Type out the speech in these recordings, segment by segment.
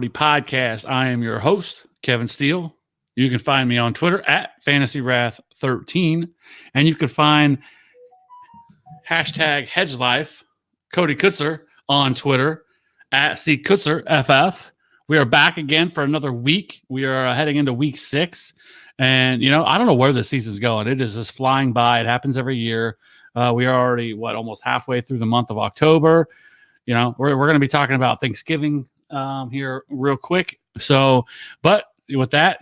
Podcast. I am your host, Kevin Steele. You can find me on Twitter at FantasyWrath13, and you can find hashtag HedgeLife, Cody Kutzer on Twitter at CKutzerFF. We are back again for another week. We are heading into week 6. And, I don't know where the season's going. It is just flying by. It happens every year. We are already, almost halfway through the month of October. We're going to be talking about Thanksgiving here real quick. So, but with that,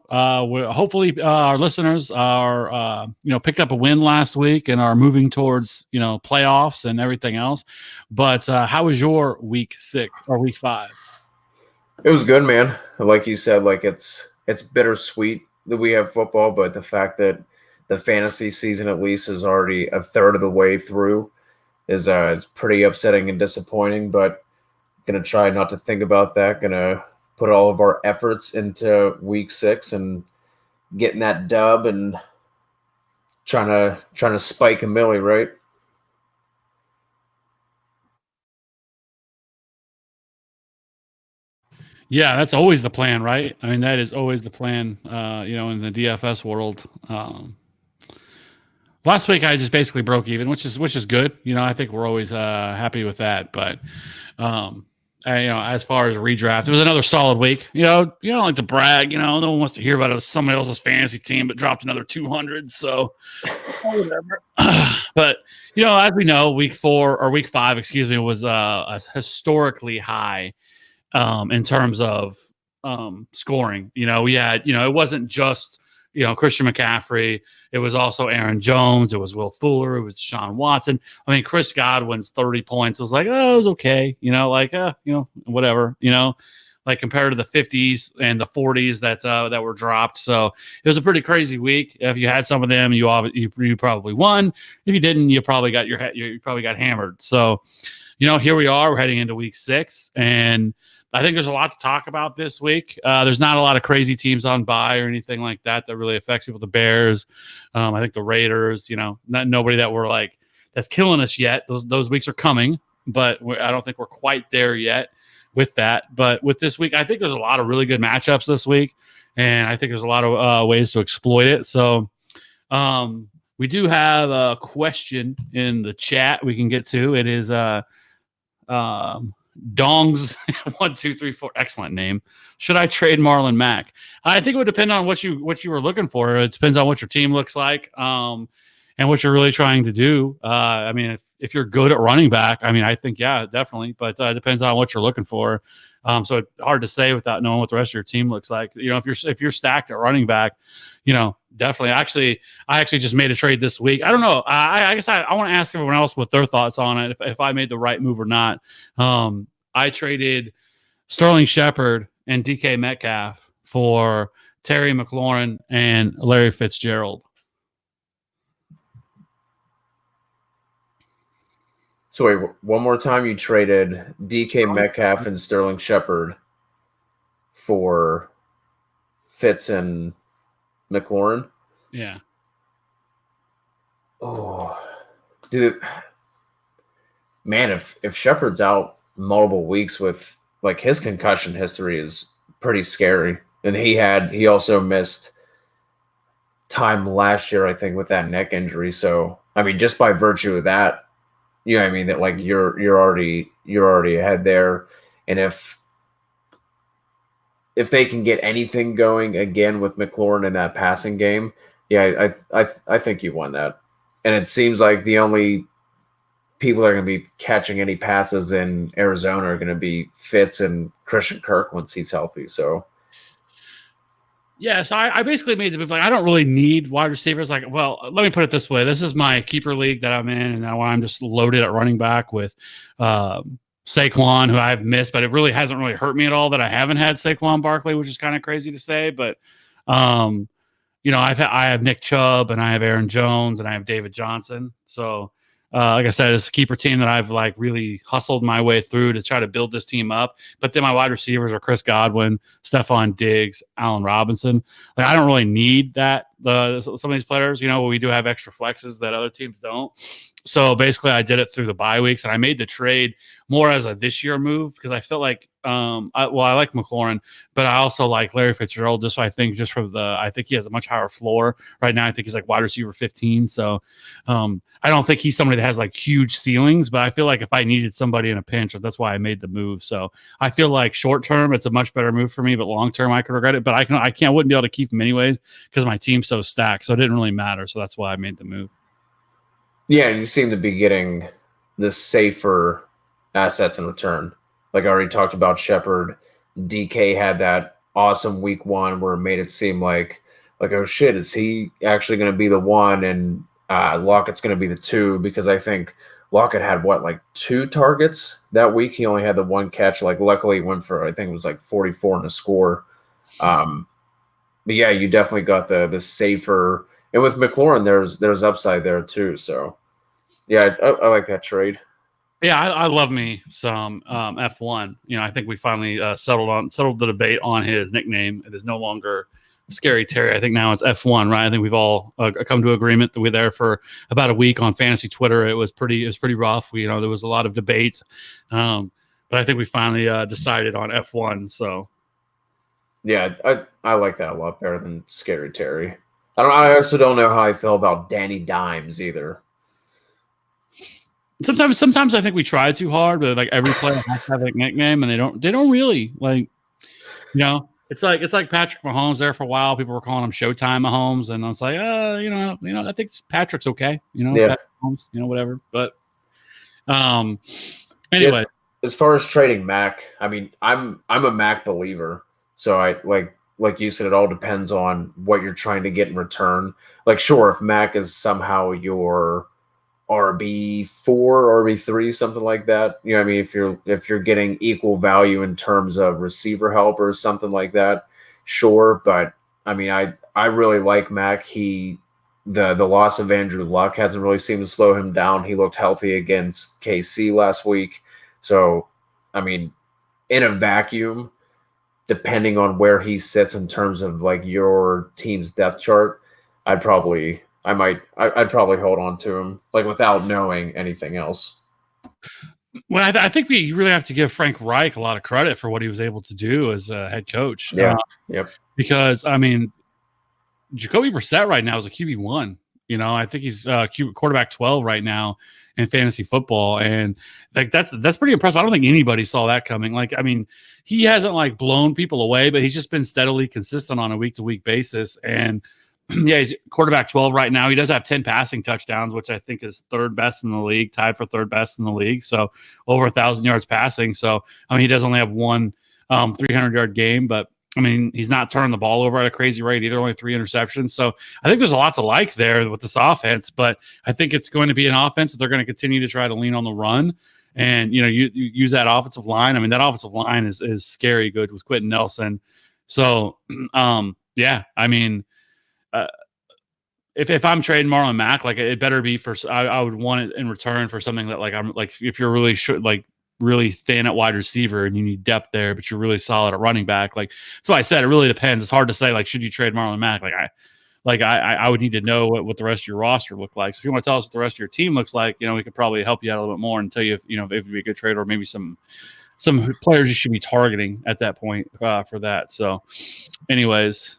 hopefully our listeners are, picked up a win last week and are moving towards, playoffs and everything else. But how was your week 6 or week 5? It was good, man. Like you said, it's bittersweet that we have football, but the fact that the fantasy season at least is already a third of the way through is pretty upsetting and disappointing. But gonna try not to think about that. Gonna put all of our efforts into week 6 and getting that dub and trying to spike a millie, right? Yeah, that's always the plan, right? I mean, that is always the plan, in the DFS world. Last week I just basically broke even, which is good. I think we're always happy with that. But as far as redraft, it was another solid week. You don't like to brag. No one wants to hear about it. Somebody else's fantasy team, but dropped another 200. So whatever. But as we know, week 5, was a historically high in terms of scoring. We had, it wasn't just, Christian McCaffrey. It was also Aaron Jones. It was Will Fuller. It was Sean Watson. I mean, Chris Godwin's 30 points was like, oh, it was okay. Whatever, like compared to the 50s and the 40s that were dropped. So it was a pretty crazy week. If you had some of them, you probably won. If you didn't, you probably got hammered. So, here we are. We're heading into week 6, and I think there's a lot to talk about this week. There's not a lot of crazy teams on bye or anything like that really affects people. The Bears, I think the Raiders, nobody that we're like that's killing us yet. Those weeks are coming, but I don't think we're quite there yet with that. But with this week, I think there's a lot of really good matchups this week, and I think there's a lot of ways to exploit it. So we do have a question in the chat we can get to. It is Dongs 1 2 3 4. Excellent name. Should I trade Marlon Mack? I think it would depend on what you were looking for. It depends on what your team looks like, and what you're really trying to do. I mean, if you're good at running back, I mean, I think definitely. But it depends on what you're looking for. So it's hard to say without knowing what the rest of your team looks like. If you're stacked at running back, definitely. I actually just made a trade this week. I don't know. I guess I want to ask everyone else what their thoughts on it, if I made the right move or not. I traded Sterling Shepard and DK Metcalf for Terry McLaurin and Larry Fitzgerald. So wait, one more time, you traded DK Metcalf and Sterling Shepard for Fitz and McLaurin? Yeah. Oh, dude. Man, if Shepard's out multiple weeks with, like, his concussion history is pretty scary. And he also missed time last year, I think, with that neck injury. So, I mean, just by virtue of that, I mean that, like, you're already ahead there. And if they can get anything going again with McLaurin in that passing game, I think you won that. And it seems like the only people that are going to be catching any passes in Arizona are going to be Fitz and Christian Kirk once he's healthy. So. Yeah, so I basically made the move. Like, I don't really need wide receivers. Like, well, let me put it this way: this is my keeper league that I'm in, and now I'm just loaded at running back with Saquon, who I've missed, but it really hasn't really hurt me at all that I haven't had Saquon Barkley, which is kind of crazy to say. But I have Nick Chubb, and I have Aaron Jones, and I have David Johnson. So like I said, it's a keeper team that I've like really hustled my way through to try to build this team up. But then my wide receivers are Chris Godwin, Stephon Diggs, Allen Robinson. Like, I don't really need that. Some of these players, we do have extra flexes that other teams don't. So basically, I did it through the bye weeks, and I made the trade more as a this year move because I felt like I like McLaurin, but I also like Larry Fitzgerald. I think he has a much higher floor right now. I think he's like wide receiver 15. So I don't think he's somebody that has like huge ceilings, but I feel like if I needed somebody in a pinch, that's why I made the move. So I feel like short term, it's a much better move for me, but long term, I could regret it. But I wouldn't be able to keep him anyways because my team's so stacked. So it didn't really matter. So that's why I made the move. Yeah, you seem to be getting the safer assets in return. Like I already talked about Shepard. DK had that awesome week 1 where it made it seem like oh shit, is he actually going to be the one? And Lockett's going to be the 2, because I think Lockett had like 2 targets that week. He only had the 1 catch. Like luckily he went for, I think it was like 44 in the score. But yeah, you definitely got the safer. And with McLaurin, there's upside there too. So yeah, I like that trade. Yeah, I love me some F1. I think we finally settled the debate on his nickname. It is no longer Scary Terry. I think now it's F1, right? I think we've all come to agreement that we're there for about a week on fantasy Twitter. It was pretty rough. There was a lot of debates, but I think we finally decided on F1. So yeah, I like that a lot better than Scary Terry. I also don't know how I feel about Danny Dimes either. Sometimes I think we try too hard, but like every player has to have a nickname, and they don't really like. It's like Patrick Mahomes there for a while. People were calling him Showtime Mahomes, and I was like, I think Patrick's okay. Yeah. Patrick Mahomes, whatever. But anyway, as far as trading Mac, I mean, I'm a Mac believer. So I like you said, it all depends on what you're trying to get in return. Like, sure, if Mac is somehow your RB4, RB3, something like that. I mean, if you're getting equal value in terms of receiver help or something like that, sure. But I mean, I really like Mac. The loss of Andrew Luck hasn't really seemed to slow him down. He looked healthy against KC last week. So, I mean, in a vacuum, depending on where he sits in terms of like your team's depth chart, I'd probably hold on to him, like without knowing anything else. Well, I think we really have to give Frank Reich a lot of credit for what he was able to do as a head coach. Yeah. Yep. Because I mean, Jacoby Brissett right now is a QB1. I think he's quarterback 12 right now in fantasy football, and like that's pretty impressive. I don't think anybody saw that coming. Like, I mean, he hasn't like blown people away, but he's just been steadily consistent on a week-to-week basis. And yeah, he's quarterback 12 right now. He does have 10 passing touchdowns, which I think is third best in the league, tied for third best in the league. So over 1,000 yards passing. So, I mean, he does only have one 300-yard game, but I mean, he's not turning the ball over at a crazy rate either, only 3 interceptions. So I think there's a lot to like there with this offense, but I think it's going to be an offense that they're going to continue to try to lean on the run. And, you use that offensive line. I mean, that offensive line is scary good with Quentin Nelson. So, yeah, I mean, if I'm trading Marlon Mack, like it better be I would want it in return for something that like I'm like if you're really thin at wide receiver and you need depth there, but you're really solid at running back. Like that's why I said it really depends. It's hard to say like should you trade Marlon Mack? I would need to know what the rest of your roster look like. So if you want to tell us what the rest of your team looks like, we could probably help you out a little bit more and tell you if it would be a good trade or maybe some players you should be targeting at that point for that. So, anyways,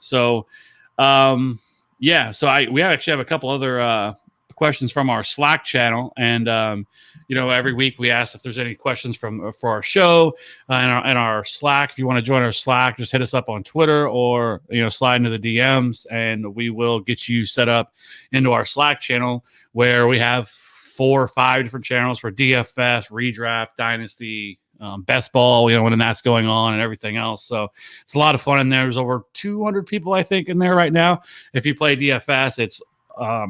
yeah, so we actually have a couple other questions from our Slack channel, and every week we ask if there's any questions for our show and our Slack. If you want to join our Slack, just hit us up on Twitter or slide into the DMs, and we will get you set up into our Slack channel where we have 4 or 5 different channels for DFS, redraft, dynasty, best ball, when that's going on and everything else. So it's a lot of fun in there. There's over 200 people, I think, in there right now. If you play DFS, it's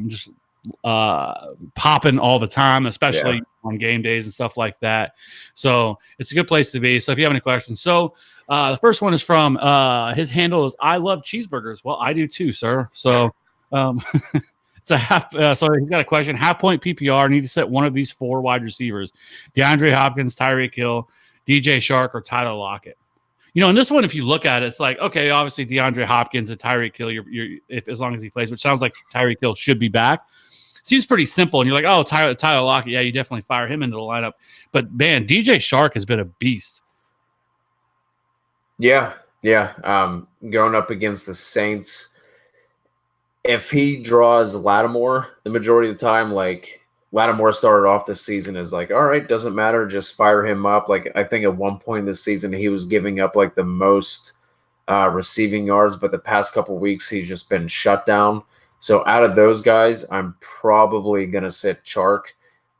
just popping all the time, especially on game days and stuff like that. So it's a good place to be. So if you have any questions. So the first one is from his handle is I love cheeseburgers. Well, I do too, sir. So it's a half. So he's got a question. Half point PPR, need to set one of these 4 wide receivers: DeAndre Hopkins, Tyreek Hill, DJ Shark, or Tyler Lockett. And this one, if you look at it, it's like, okay, obviously DeAndre Hopkins and Tyreek Hill, if as long as he plays, which sounds like Tyreek Hill should be back. Seems pretty simple. And you're like, oh, Tyler Lockett, yeah, you definitely fire him into the lineup. But man, DJ Shark has been a beast. Yeah, yeah. Going up against the Saints, if he draws Lattimore the majority of the time, like Lattimore started off the season as like, all right, doesn't matter, just fire him up. Like I think at one point this season he was giving up like the most receiving yards, but the past couple weeks he's just been shut down. So out of those guys, I'm probably gonna sit Chark,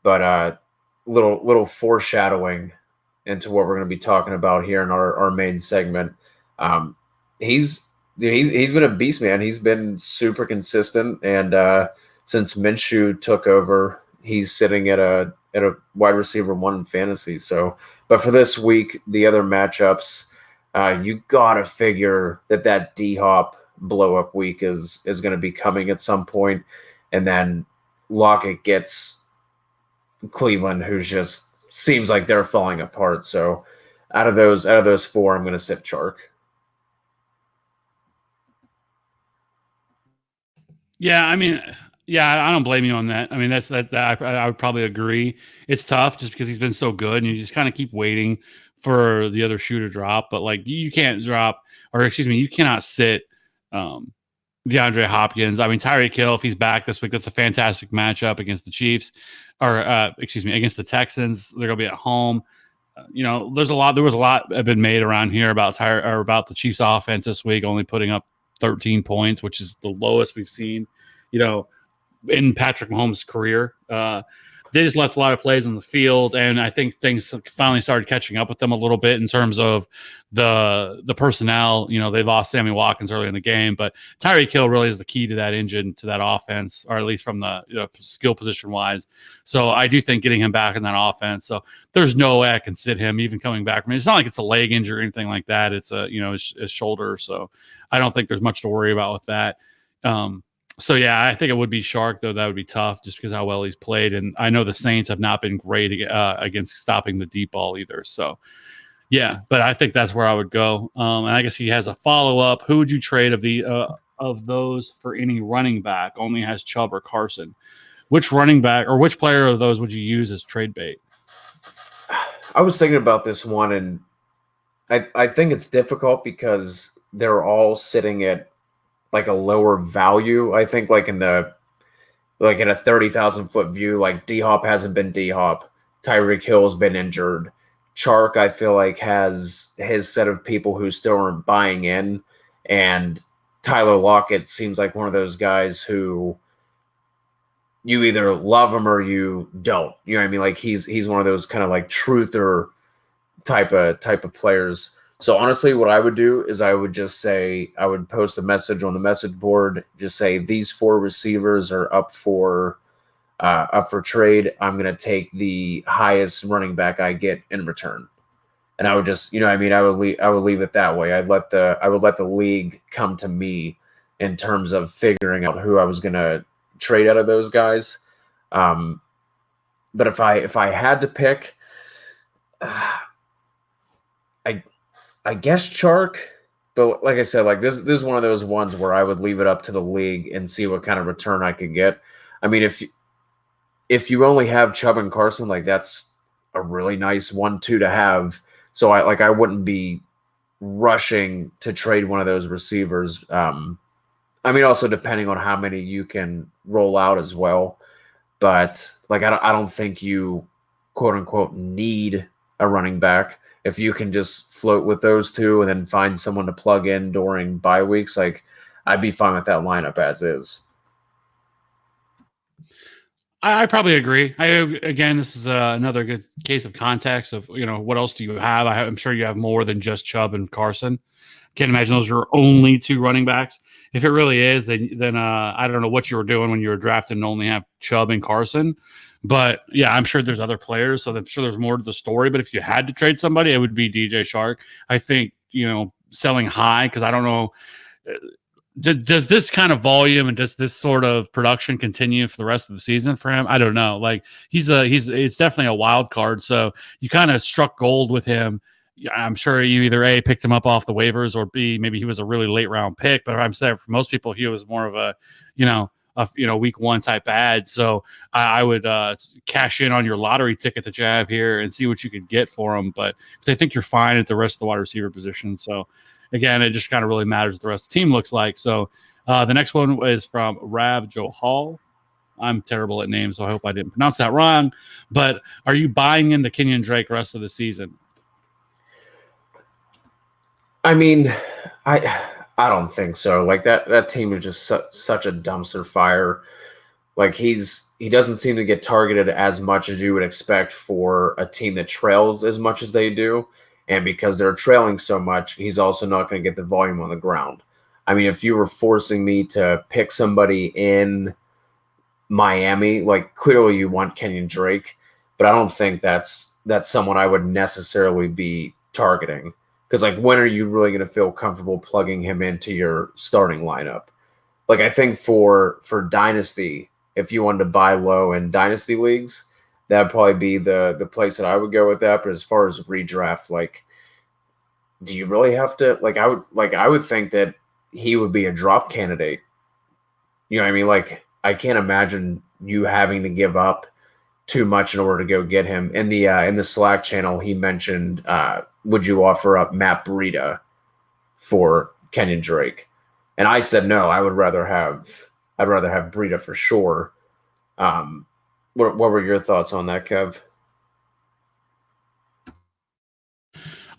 but little foreshadowing into what we're gonna be talking about here in our main segment. Um, he's he's been a beast, man. He's been super consistent, and since Minshew took over, he's sitting at a wide receiver one in fantasy. So, but for this week, the other matchups, you gotta figure that D Hop blow up week is going to be coming at some point, and then Lockett gets Cleveland, who's just seems like they're falling apart. So, out of those four, I'm going to sit Chark. Yeah, I mean, yeah, I don't blame you on that. I mean, that I would probably agree. It's tough just because he's been so good, and you just kind of keep waiting for the other shoe to drop. But like, you can't drop, or excuse me, you cannot sit um, DeAndre Hopkins. I mean, Tyreek Hill, if he's back this week, that's a fantastic matchup against the Chiefs, or excuse me, against the Texans. They're gonna be at home. There was a lot been made around here about about the Chiefs offense this week, only putting up 13 points, which is the lowest we've seen, you know, in Patrick Mahomes' career. They just left a lot of plays on the field, and I think things finally started catching up with them a little bit in terms of the personnel. You know, they lost Sammy Watkins early in the game, but Tyreek Hill really is the key to that engine, to that offense, or at least from the skill position wise. So I do think getting him back in that offense. So there's no way I can sit him even coming back. I mean, it's not like it's a leg injury or anything like that. It's his shoulder. So I don't think there's much to worry about with that. So yeah, I think it would be Chark, though. That would be tough just because how well he's played, and I know the Saints have not been great against stopping the deep ball either. So yeah, but I think that's where I would go. And I guess he has a follow up. Who would you trade of those for any running back? Only has Chubb or Carson. Which running back or which player of those would you use as trade bait? I was thinking about this one, and I think it's difficult because they're all sitting at like a lower value. I think like in a 30,000 foot view, like D Hop hasn't been D Hop. Tyreek Hill has been injured. Chark, I feel like, has his set of people who still aren't buying in. And Tyler Lockett seems like one of those guys who you either love him or you don't. You know what I mean? Like he's one of those kind of like truther type of players. So honestly, what I would do is I would just say I would post a message on the message board, just say these four receivers are up for trade. I'm gonna take the highest running back I get in return, and I would just I would leave it that way. I would let the league come to me in terms of figuring out who I was gonna trade out of those guys. But if I had to pick, I guess Chark, but like I said, like this is one of those ones where I would leave it up to the league and see what kind of return I could get. I mean, if you only have Chubb and Carson, like that's a really nice 1-2 to have. So I wouldn't be rushing to trade one of those receivers. I mean, also depending on how many you can roll out as well. But like I don't think you quote unquote need a running back. If you can just float with those two and then find someone to plug in during bye weeks, like I'd be fine with that lineup as is. I probably agree. Again, this is another good case of context of what else do you have? I'm sure you have more than just Chubb and Carson. Can't imagine those are only two running backs. If it really is, then I don't know what you were doing when you were drafting and only have Chubb and Carson. But yeah, I'm sure there's other players, so I'm sure there's more to the story. But if you had to trade somebody, it would be DJ Chark. I think selling high because I don't know. Does this kind of volume and does this sort of production continue for the rest of the season for him? I don't know. Like it's definitely a wild card. So you kind of struck gold with him. I'm sure you either A, picked him up off the waivers, or B, maybe he was a really late round pick. But I'm saying for most people, he was more of a, week 1 type ad. So I would cash in on your lottery ticket that you have here and see what you could get for him. But I think you're fine at the rest of the wide receiver position. So again, it just kind of really matters what the rest of the team looks like. So the next one is from Rav Johal. I'm terrible at names, so I hope I didn't pronounce that wrong. But are you buying into Kenyon Drake rest of the season? I mean, I don't think so. Like that team is just such a dumpster fire. Like he doesn't seem to get targeted as much as you would expect for a team that trails as much as they do. And because they're trailing so much, he's also not going to get the volume on the ground. I mean, if you were forcing me to pick somebody in Miami, like clearly you want Kenyon Drake, but I don't think that's someone I would necessarily be targeting. Because like, when are you really going to feel comfortable plugging him into your starting lineup? Like, I think for Dynasty, if you wanted to buy low in Dynasty leagues, that'd probably be the place that I would go with that. But as far as redraft, like, do you really have to? I would think that he would be a drop candidate. You know what I mean? Like, I can't imagine you having to give up too much in order to go get him. In the Slack channel, he mentioned, would you offer up Matt Breida for Kenyon Drake? And I said no. I'd rather have Breida for sure. What were your thoughts on that, Kev?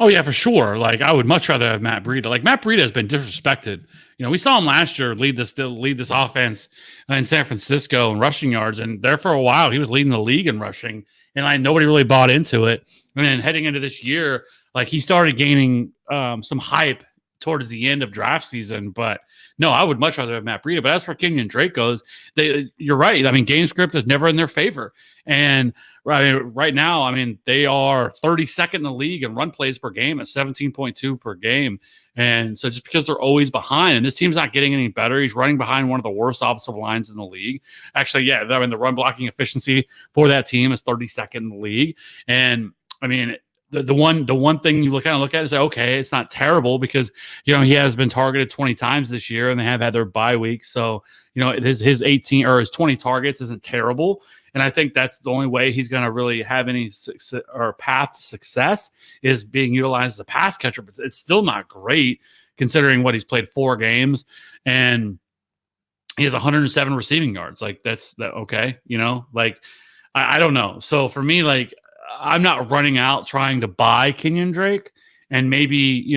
Oh yeah, for sure. Like, I would much rather have Matt Breida. Like, Matt Breida has been disrespected. We saw him last year lead this offense in San Francisco in rushing yards, and there for a while he was leading the league in rushing, and nobody really bought into it. And then heading into this year, like, he started gaining some hype towards the end of draft season. But no, I would much rather have Matt Breida. But as for Kenyon Drake goes, you're right. I mean, game script is never in their favor. And right now, they are 32nd in the league in run plays per game at 17.2 per game. And so just because they're always behind, and this team's not getting any better, he's running behind one of the worst offensive lines in the league. Actually, yeah, the run blocking efficiency for that team is 32nd in the league. And the one thing you look at is, okay, it's not terrible because he has been targeted 20 times this year, and they have had their bye week. So his 18 or his 20 targets isn't terrible, and I think that's the only way he's going to really have any success or path to success is being utilized as a pass catcher. But it's still not great considering what he's played 4 games and he has 107 receiving yards. Like, that's okay, like I don't know. So for me, like, I'm not running out trying to buy Kenyon Drake, and maybe,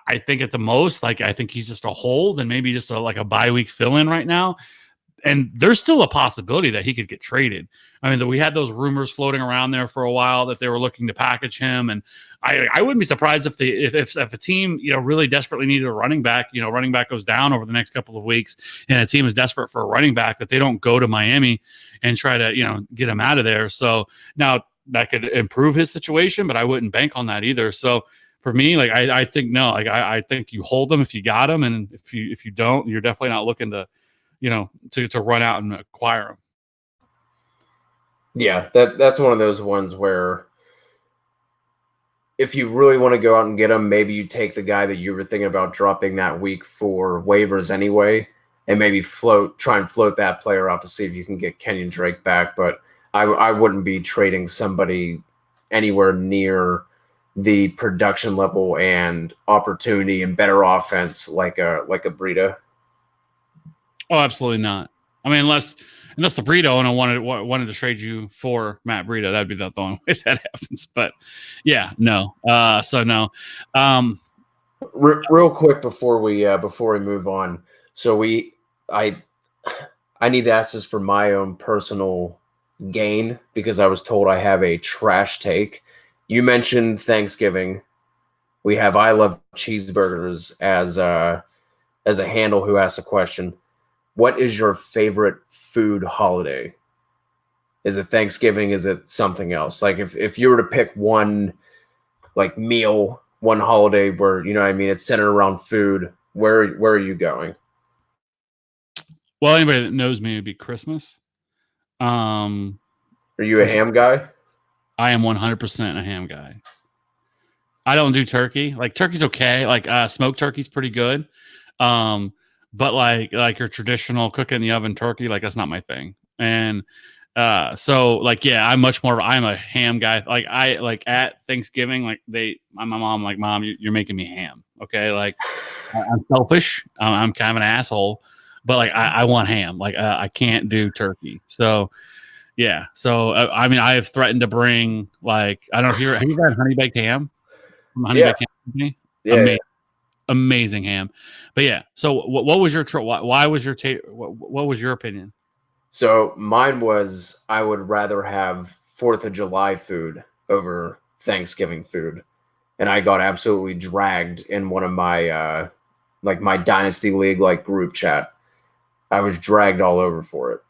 I think at the most, like, I think he's just a hold and maybe just a bye week fill in right now. And there's still a possibility that he could get traded. We had those rumors floating around there for a while that they were looking to package him, and I wouldn't be surprised if a team really desperately needed a running back. Running back goes down over the next couple of weeks, and a team is desperate for a running back, that they don't go to Miami and try to get him out of there. So now that could improve his situation, but I wouldn't bank on that either. So for me, like, I think no, like, I think you hold them if you got them, and if you don't, you're definitely not looking to to run out and acquire them. Yeah, that's one of those ones where if you really want to go out and get him, maybe you take the guy that you were thinking about dropping that week for waivers anyway, and maybe try and float that player out to see if you can get Kenyon Drake back. But I wouldn't be trading somebody anywhere near the production level and opportunity and better offense like a Breida. Oh, absolutely not. Unless the Breida owner wanted to trade you for Matt Breida, that'd be the only way that happens. But yeah, no. So no. Real quick before we move on, so I need to ask this for my own personal gain because I was told I have a trash take. You mentioned Thanksgiving. We have I Love Cheeseburgers as a handle who asked a question. What is your favorite food holiday? Is it Thanksgiving? Is it something else? Like, if you were to pick one, like, meal, one holiday where, it's centered around food, where are you going? Well, anybody that knows me, it'd be Christmas. Are you a ham guy? I am 100% a ham guy. I don't do turkey. Like, turkey's okay. Like, smoked turkey's pretty good. but like your traditional cook in the oven turkey, like that's not my thing. And so like yeah, I'm a ham guy. Like I like at Thanksgiving, like my mom like, Mom, you're making me ham. Okay, like I'm selfish. I'm kind of an asshole, but like I want ham. Like I can't do turkey. So yeah. So I mean, I have threatened to bring like I don't know if have you had honey baked ham from Honey Yeah, Baked Ham Company? yeah. Amazing ham. But yeah. So what was your why was your what was your opinion? So mine was I would rather have 4th of July food over Thanksgiving food. And I got absolutely dragged in one of my like my Dynasty League like group chat. I was dragged all over for it.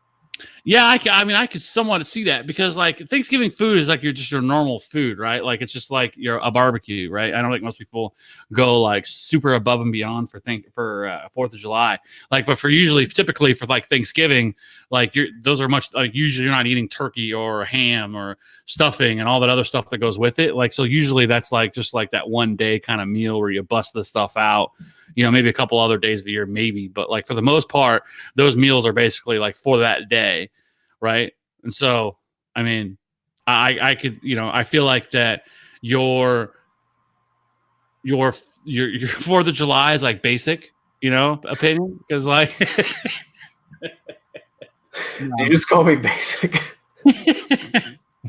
Yeah, I mean, I could somewhat see that because like Thanksgiving food is like your normal food, right? Like it's just like a barbecue, right? I don't think most people go like super above and beyond for 4th of July, like, but for typically for like Thanksgiving, like those are much like usually you're not eating turkey or ham or stuffing and all that other stuff that goes with it. Like so usually that's like just like that one day kind of meal where you bust the stuff out, maybe a couple other days of the year, maybe, but like for the most part, those meals are basically like for that day. Right. And so, I mean, I could, I feel like that your 4th of July is like basic, opinion. Cause like, Did you just call me basic?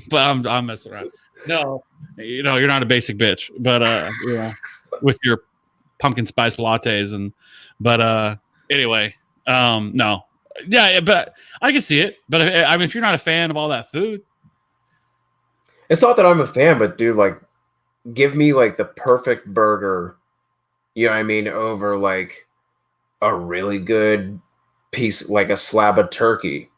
but I'm messing around. No, you're not a basic bitch, but, with your pumpkin spice lattes but anyway, no. Yeah, but I can see it. But I mean, if you're not a fan of all that food, it's not that I'm a fan, but dude, like, give me like the perfect burger. You know what I mean? Over like a really good piece, like a slab of turkey.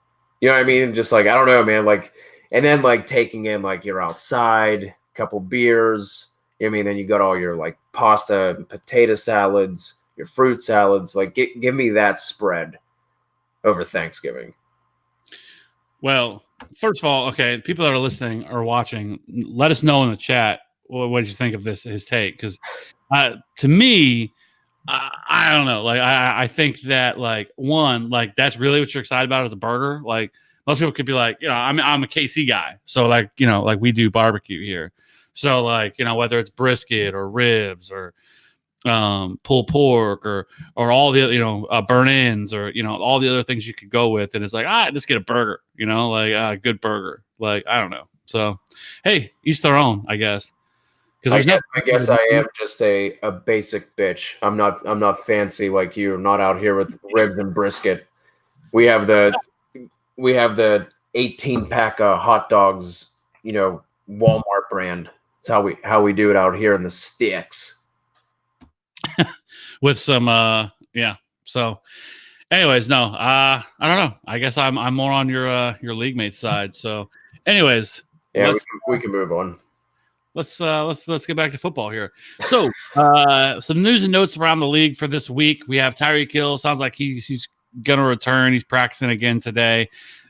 You know what I mean? Just like I don't know, man. Like, and then like taking in like you're outside, couple beers. You know what I mean? Then you got all your like pasta, and potato salads, your fruit salads. Like, give me that spread over Thanksgiving. Well, first of all, okay, people that are listening or watching, let us know in the chat what did you think of his take, because to me, I don't know, like I think that like one, like that's really what you're excited about as a burger. Like most people could be like, I'm a KC guy, so like like we do barbecue here, so like whether it's brisket or ribs or pulled pork or all the burn ends or all the other things you could go with, and it's like just get a burger, like a good burger, like I don't know. So hey, each their own, I guess, because I guess I am just a basic bitch. I'm not fancy like you. I'm not out here with ribs and brisket. We have the 18-pack hot dogs, Walmart brand. It's how we do it out here in the sticks. with some yeah. So anyways, no, I don't know. I guess I'm more on your league mate side. So anyways, yeah, we can move on. Let's get back to football here. So some news and notes around the league for this week. We have Tyreek Hill. Sounds like he's gonna return. He's practicing again today.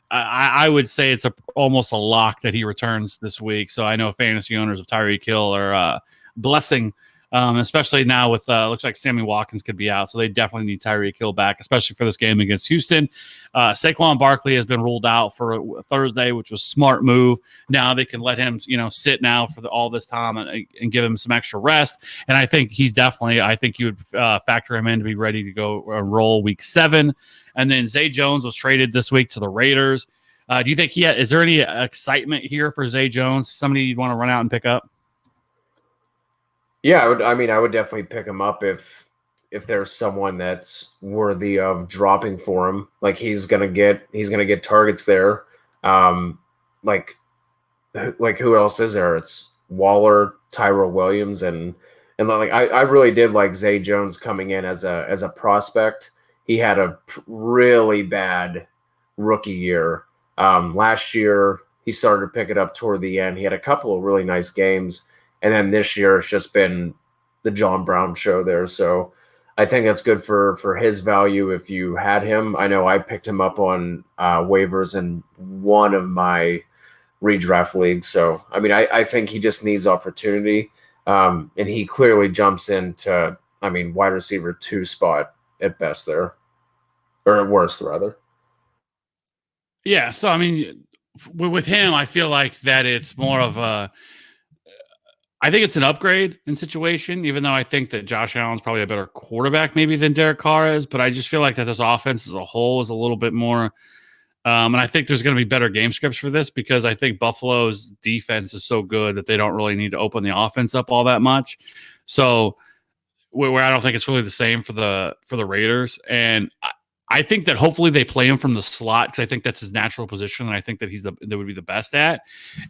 I would say it's almost a lock that he returns this week. So I know fantasy owners of Tyreek Hill are blessing. Especially now with looks like Sammy Watkins could be out, so they definitely need Tyreek Hill back, especially for this game against Houston. Saquon Barkley has been ruled out for Thursday, which was a smart move. Now they can let him, sit now for all this time and give him some extra rest. And I think he's definitely. I think you would factor him in to be ready to go roll week 7. And then Zay Jones was traded this week to the Raiders. Do you think is there any excitement here for Zay Jones? Somebody you'd want to run out and pick up? Yeah, I would definitely pick him up if there's someone that's worthy of dropping for him. Like he's gonna get targets there. Like who else is there? It's Waller, Tyrell Williams, and like I really did like Zay Jones coming in as a prospect. He had a really bad rookie year. Last year he started to pick it up toward the end. He had a couple of really nice games. And then this year it's just been the John Brown show there. So I think that's good for his value if you had him. I know I picked him up on waivers in one of my redraft leagues. So, I mean, I think he just needs opportunity. And he clearly jumps into, wide receiver 2 spot at best there. or worse rather. Yeah. So, I mean, with him, I feel like that it's more of I think it's an upgrade in situation, even though I think that Josh Allen's probably a better quarterback maybe than Derek Carr is. But I just feel like that this offense as a whole is a little bit more. And I think there's going to be better game scripts for this because I think Buffalo's defense is so good that they don't really need to open the offense up all that much. So where I don't think it's really the same for the Raiders. And I think that hopefully they play him from the slot because I think that's his natural position, and I think that that would be the best at.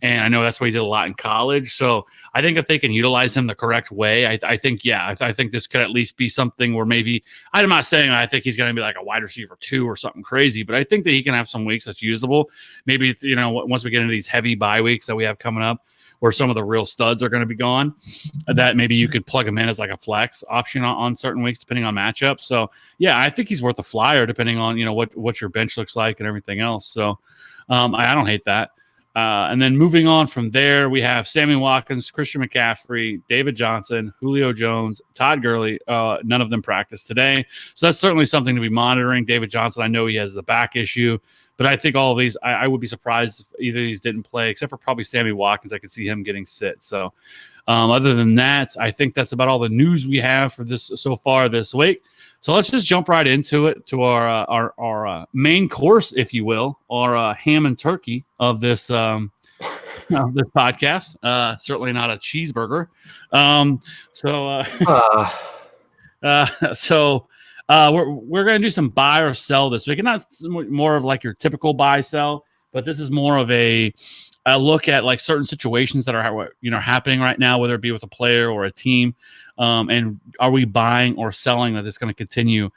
And I know that's what he did a lot in college. So I think if they can utilize him the correct way, I think I think this could at least be something where maybe I'm not saying I think he's going to be like a wide receiver 2 or something crazy, but I think that he can have some weeks that's usable. Maybe once we get into these heavy bye weeks that we have coming up, where some of the real studs are going to be gone, that maybe you could plug him in as like a flex option on certain weeks, depending on matchup. So yeah, I think he's worth a flyer depending on, what your bench looks like and everything else. So I don't hate that. And then moving on from there, we have Sammy Watkins, Christian McCaffrey, David Johnson, Julio Jones, Todd Gurley. None of them practiced today. So that's certainly something to be monitoring. David Johnson, I know he has the back issue, but I think all of these, I would be surprised if either of these didn't play, except for probably Sammy Watkins. I could see him getting sit. So other than that, I think that's about all the news we have for this so far this week. So let's just jump right into it, to our main course, if you will, our ham and turkey of this this podcast. Certainly not a cheeseburger. We're going to do some buy or sell this week, and not more of like your typical buy sell, but this is more of a look at like certain situations that are happening right now, whether it be with a player or a team, and are we buying or selling that it's going to continue.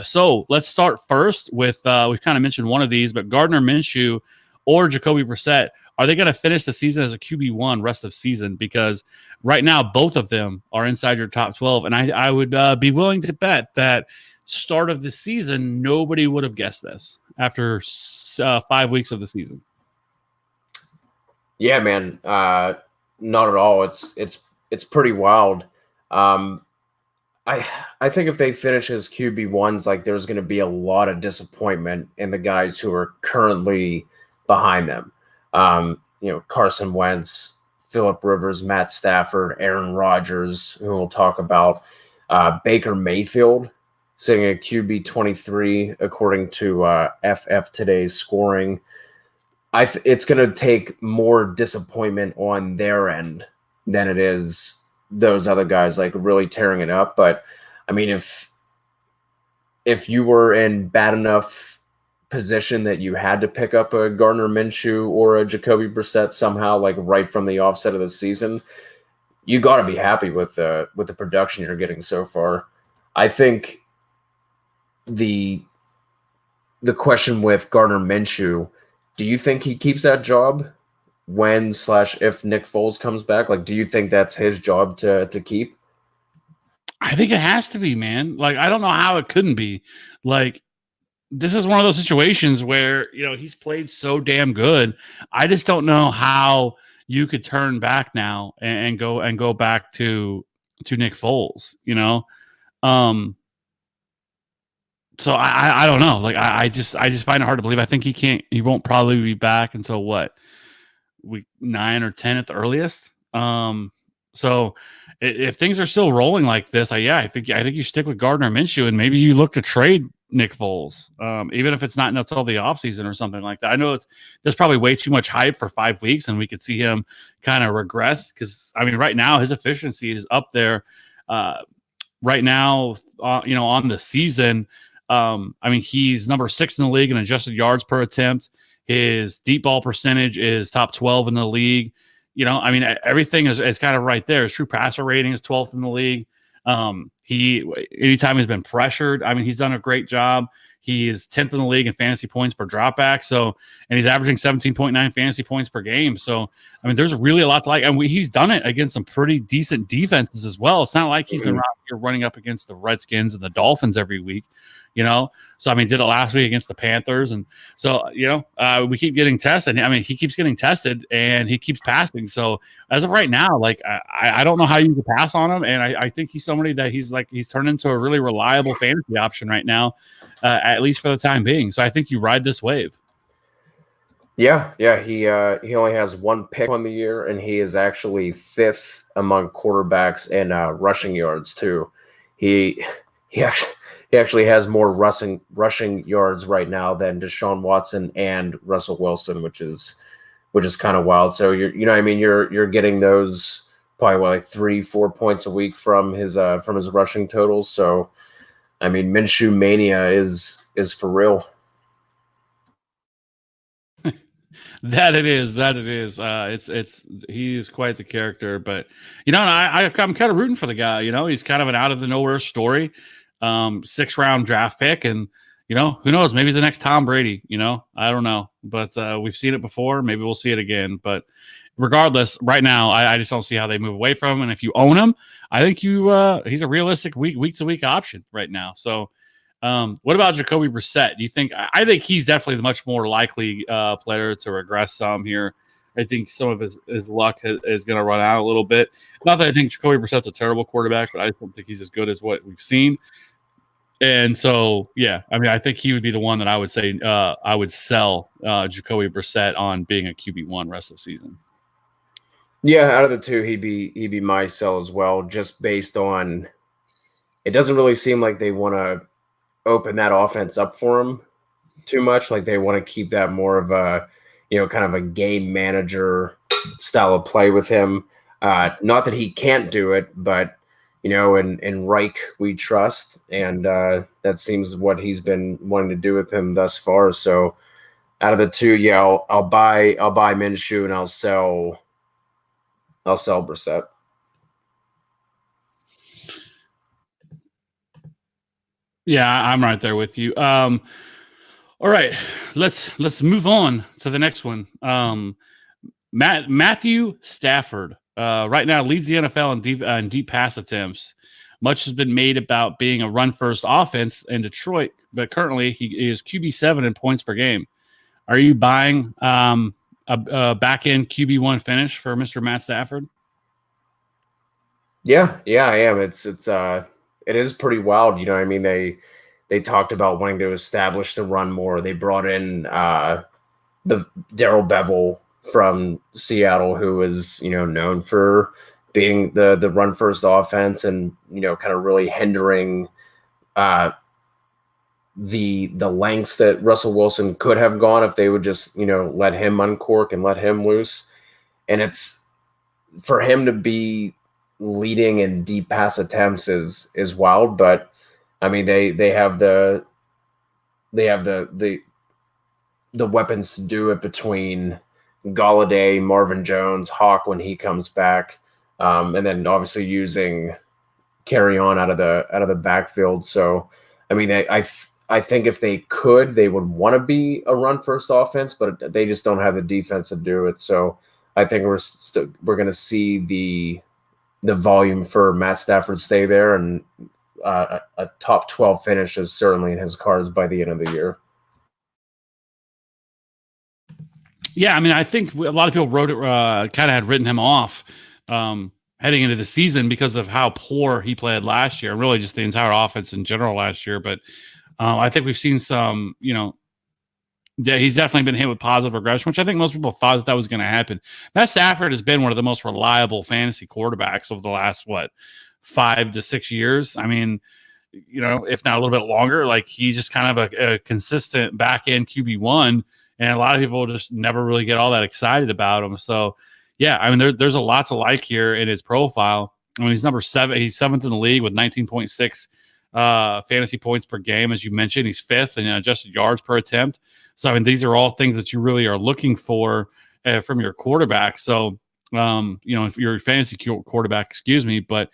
So let's start first with we've kind of mentioned one of these, but Gardner Minshew or Jacoby Brissett. Are they going to finish the season as a QB1 rest of season? Because right now, both of them are inside your top 12. And I would be willing to bet that start of the season, nobody would have guessed this after 5 weeks of the season. Yeah, man. Not at all. It's pretty wild. I think if they finish as QB1s, like there's going to be a lot of disappointment in the guys who are currently behind them. Carson Wentz, Phillip Rivers, Matt Stafford, Aaron Rodgers, who we'll talk about, Baker Mayfield sitting at QB 23 according to FF Today's scoring. It's going to take more disappointment on their end than it is those other guys like really tearing it up. But I mean, if you were in bad enough position that you had to pick up a Gardner Minshew or a Jacoby Brissett somehow, like right from the offset of the season, you got to be happy with the production you're getting so far. I think the question with Gardner Minshew, do you think he keeps that job when/if Nick Foles comes back? Like, do you think that's his job to keep? I think it has to be, man. Like, I don't know how it couldn't be. Like, this is one of those situations where, he's played so damn good. I just don't know how you could turn back now and go back to Nick Foles, So I don't know. Like, I just find it hard to believe. I think he won't probably be back until week 9 or 10 at the earliest. So if things are still rolling like this, I think you stick with Gardner Minshew, and maybe you look to trade Nick Foles, even if it's not until the offseason or something like that. I know there's probably way too much hype for 5 weeks, and we could see him kind of regress because, I mean, right now his efficiency is up there. Right now, on the season, I mean, he's number 6 in the league in adjusted yards per attempt. His deep ball percentage is top 12 in the league. I mean, everything is kind of right there. His true passer rating is 12th in the league. Anytime he's been pressured, I mean, he's done a great job. He is 10th in the league in fantasy points per dropback. So, and he's averaging 17.9 fantasy points per game. So, I mean, there's really a lot to like. And he's done it against some pretty decent defenses as well. It's not like he's been out here running up against the Redskins and the Dolphins every week, So, I mean, did it last week against the Panthers. And so, we keep getting tested. I mean, he keeps getting tested and he keeps passing. So, as of right now, like, I don't know how you can pass on him. And I think he's somebody that he's turned into a really reliable fantasy option right now. at least for the time being. So I think you ride this wave. Yeah. He only has one pick on the year, and he is actually fifth among quarterbacks in rushing yards too. He he actually has more rushing yards right now than Deshaun Watson and Russell Wilson, which is kind of wild. So you're getting those probably like 3-4 points a week from his rushing totals. So I mean, Minshew mania is for real. That it is. It's he is quite the character. But I'm kind of rooting for the guy. He's kind of an out of the nowhere story. 6th round draft pick, and who knows? Maybe he's the next Tom Brady. I don't know, but we've seen it before. Maybe we'll see it again. But regardless, right now, I just don't see how they move away from him. And if you own him, I think he's a realistic week to week option right now. So. What about Jacoby Brissett? Do you think? I think he's definitely the much more likely player to regress some here. I think some of his luck is going to run out a little bit. Not that I think Jacoby Brissett's a terrible quarterback, but I just don't think he's as good as what we've seen. And so, yeah, I mean, I think he would be the one that I would say I would sell Jacoby Brissett on being a QB1 rest of the season. Yeah, out of the two, he'd be my sell as well, just based on it doesn't really seem like they want to open that offense up for him too much. Like they want to keep that more of a, kind of a game manager style of play with him. Not that he can't do it, but in Reich we trust, and that seems what he's been wanting to do with him thus far. So out of the two, yeah, I'll buy Minshew and I'll sell Brissett. Yeah, I'm right there with you. All right, let's move on to the next one. Matthew Stafford right now leads the NFL in deep pass attempts. Much has been made about being a run-first offense in Detroit, but currently he is QB7 in points per game. Are you buying a back-end QB1 finish for Mr. Matt Stafford? Yeah, I am. It is pretty wild. I mean, they talked about wanting to establish the run more. They brought in the Darrell Bevell from Seattle, who is known for being the run first offense, and kind of really hindering the lengths that Russell Wilson could have gone if they would just let him uncork and let him loose. And it's for him to be leading in deep pass attempts is wild, but I mean they have the weapons to do it between Golladay, Marvin Jones, Hawk when he comes back, and then obviously using Kerryon out of the backfield. So I mean I think if they could, they would want to be a run first offense, but they just don't have the defense to do it. So I think we're going to see the volume for Matt Stafford stay there, and a top 12 finish is certainly in his cards by the end of the year. Yeah, I mean, I think a lot of people kind of had written him off heading into the season because of how poor he played last year, really just the entire offense in general last year. But I think we've seen some, he's definitely been hit with positive regression, which I think most people thought that was going to happen. Matt Stafford has been one of the most reliable fantasy quarterbacks over the last, 5 to 6 years. I mean, if not a little bit longer, like he's just kind of a consistent back end QB1. And a lot of people just never really get all that excited about him. So, yeah, I mean, there's a lot to like here in his profile. I mean, he's number 7. He's 7th in the league with 19.6 fantasy points per game. As you mentioned, he's 5th in adjusted yards per attempt. So, I mean, these are all things that you really are looking for from your quarterback. So, if you're a fantasy quarterback, but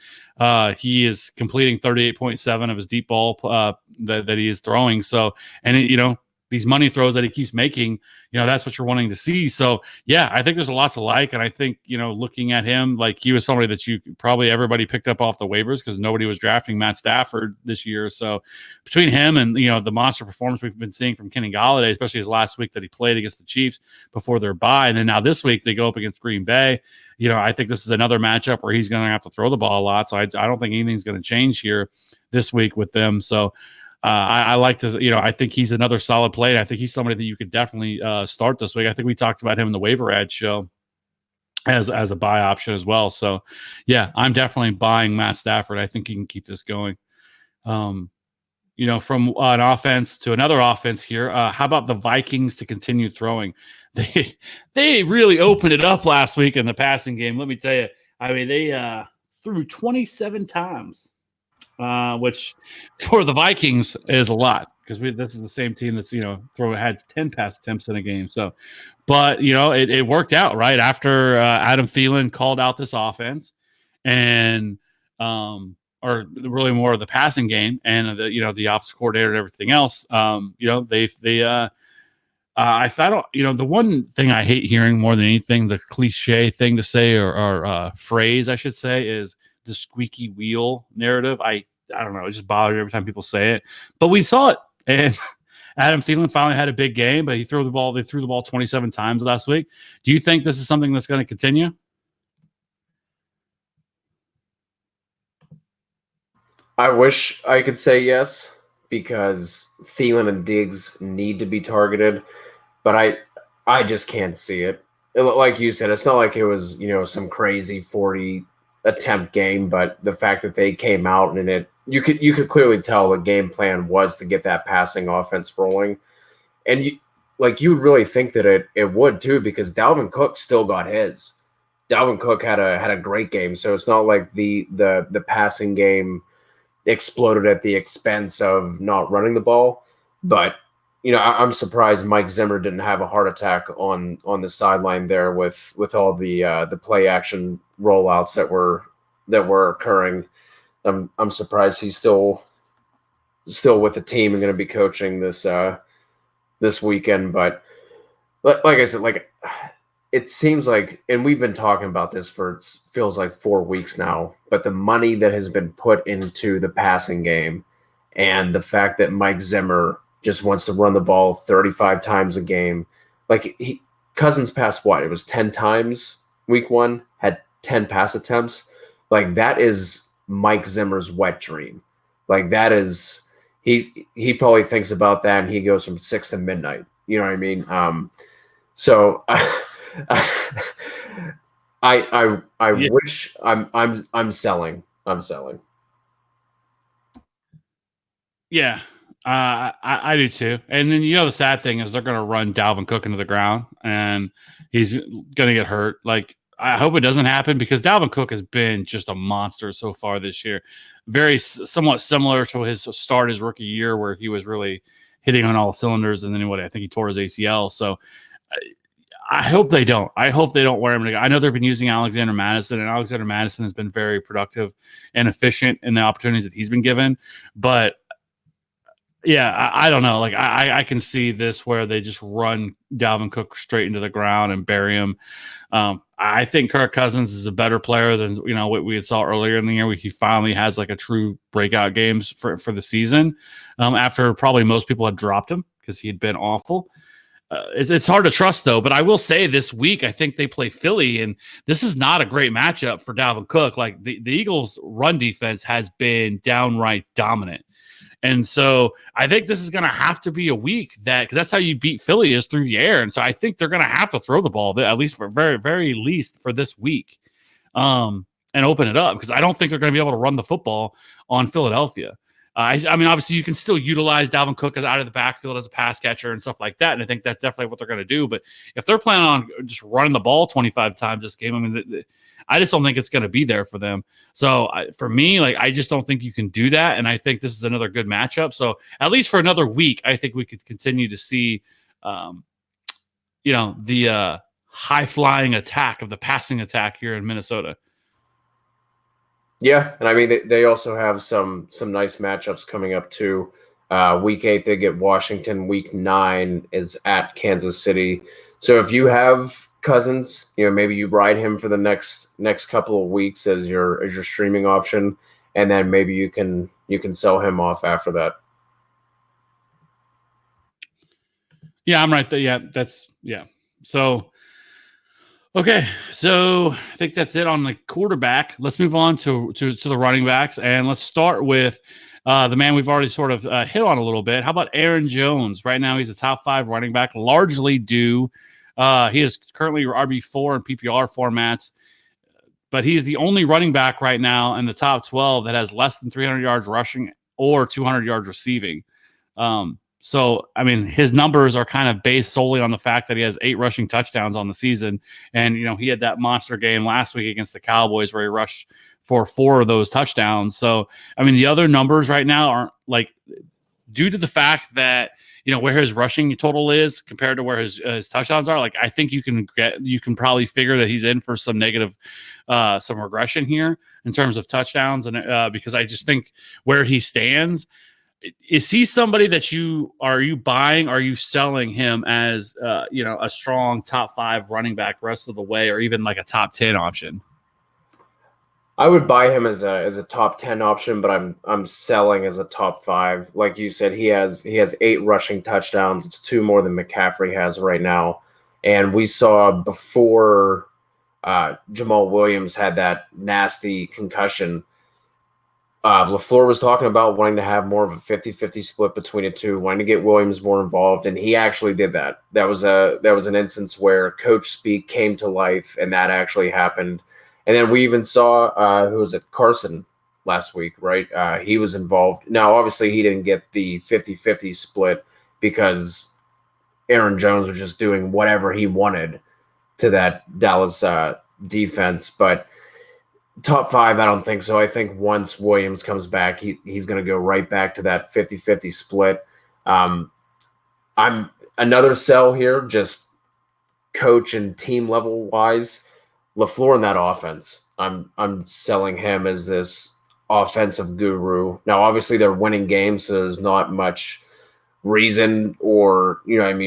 he is completing 38.7 of his deep ball that he is throwing. So, and these money throws that he keeps making, that's what you're wanting to see. So, yeah, I think there's a lot to like. And I think, looking at him, like he was somebody that everybody picked up off the waivers because nobody was drafting Matt Stafford this year. So between him and, the monster performance we've been seeing from Kenny Golladay, especially his last week that he played against the Chiefs before their bye. And then now this week they go up against Green Bay. I think this is another matchup where he's going to have to throw the ball a lot. So I don't think anything's going to change here this week with them. So, I like to, I think he's another solid play. I think he's somebody that you could definitely start this week. I think we talked about him in the waiver ad show as a buy option as well. So, yeah, I'm definitely buying Matt Stafford. I think he can keep this going. From an offense to another offense here. How about the Vikings to continue throwing? They really opened it up last week in the passing game. Let me tell you. I mean, they threw 27 times. Which for the Vikings is a lot because this is the same team that's had 10 pass attempts in a game. So, but it worked out right after Adam Thielen called out this offense, and or really more of the passing game and the offensive coordinator and everything else. I thought the one thing I hate hearing more than anything, the cliche thing to say or phrase I should say is the squeaky wheel narrative. I don't know. It just bothers me every time people say it. But we saw it. And Adam Thielen finally had a big game, but they threw the ball 27 times last week. Do you think this is something that's going to continue? I wish I could say yes, because Thielen and Diggs need to be targeted, but I just can't see it. Like you said, it's not like it was, some crazy 40 attempt game, but the fact that they came out and you could clearly tell the game plan was to get that passing offense rolling. And you would really think that it would too, because Dalvin Cook still got his. Dalvin Cook had a great game, so it's not like the passing game exploded at the expense of not running the ball. But I'm surprised Mike Zimmer didn't have a heart attack on the sideline there with all the play action rollouts that were occurring. I'm surprised he's still with the team and going to be coaching this weekend. But like I said, it seems like, and we've been talking about this for feels like 4 weeks now, but the money that has been put into the passing game and the fact that Mike Zimmer just wants to run the ball 35 times a game. Cousins passed what? It was 10 times week 1, had 10 pass attempts. That is Mike Zimmer's wet dream. That is, he probably thinks about that and he goes from 6 to midnight. You know what I mean? So I wish I'm selling. I'm selling. Yeah. I do too. And then the sad thing is they're going to run Dalvin Cook into the ground and he's going to get hurt. I hope it doesn't happen, because Dalvin Cook has been just a monster so far this year. Very somewhat similar to his start his rookie year, where he was really hitting on all cylinders, and then I think he tore his ACL. So I hope they don't. I hope they don't wear him. I know they've been using Alexander Mattison, and Alexander Mattison has been very productive and efficient in the opportunities that he's been given. But yeah, I don't know. I can see this where they just run Dalvin Cook straight into the ground and bury him. I think Kirk Cousins is a better player than what we saw earlier in the year. He finally has a true breakout games for the season. After probably most people had dropped him because he had been awful. It's hard to trust though. But I will say this week I think they play Philly, and this is not a great matchup for Dalvin Cook. The Eagles' run defense has been downright dominant. And so I think this is going to have to be a week because that's how you beat Philly, is through the air. And so I think they're going to have to throw the ball, at least for very least for this week, and open it up, because I don't think they're going to be able to run the football on Philadelphia. I mean, obviously you can still utilize Dalvin Cook as out of the backfield as a pass catcher and stuff like that. And I think that's definitely what they're going to do. But if they're planning on just running the ball 25 times this game, I mean, I just don't think it's going to be there for them. So for me, I just don't think you can do that. And I think this is another good matchup. So at least for another week, I think we could continue to see, the high flying attack of the passing attack here in Minnesota. Yeah, and I mean they also have some nice matchups coming up too. Week 8 they get Washington. Week 9 is at Kansas City. So if you have Cousins, maybe you ride him for the next couple of weeks as your streaming option, and then maybe you can sell him off after that. Yeah, I'm right there. Yeah. So. Okay, so I think that's it on the quarterback. Let's move on to the running backs, and let's start with the man we've already sort of hit on a little bit. How about Aaron Jones? Right now, he's a top 5 running back, largely due. He is currently RB4 in PPR formats, but he's the only running back right now in the top 12 that has less than 300 yards rushing or 200 yards receiving. So, I mean, his numbers are kind of based solely on the fact that he has 8 rushing touchdowns on the season. And, he had that monster game last week against the Cowboys where he rushed for 4 of those touchdowns. So, I mean, the other numbers right now aren't like due to the fact that, where his rushing total is compared to where his touchdowns are. Like, I think you can probably figure that he's in for some negative, some regression here in terms of touchdowns. And because I just think where he stands, is he somebody that are you buying? Are you selling him as a strong top 5 running back rest of the way, or even like a top 10 option? I would buy him as a top 10 option, but I'm selling as a top 5. Like you said, he has 8 rushing touchdowns. It's 2 more than McCaffrey has right now. And we saw before Jamal Williams had that nasty concussion, LaFleur was talking about wanting to have more of a 50-50 split between the two, wanting to get Williams more involved, and he actually did that. That was an instance where coach speak came to life, and that actually happened. And then we even saw who was it, Carson last week, right? He was involved. Now, obviously, he didn't get the 50-50 split because Aaron Jones was just doing whatever he wanted to that Dallas defense, but top 5, I don't think so. I think once Williams comes back, he's going to go right back to that 50-50 split. I'm another sell here, just coach and team level wise. LaFleur in that offense, I'm selling him as this offensive guru. Now, obviously, they're winning games, so there's not much reason or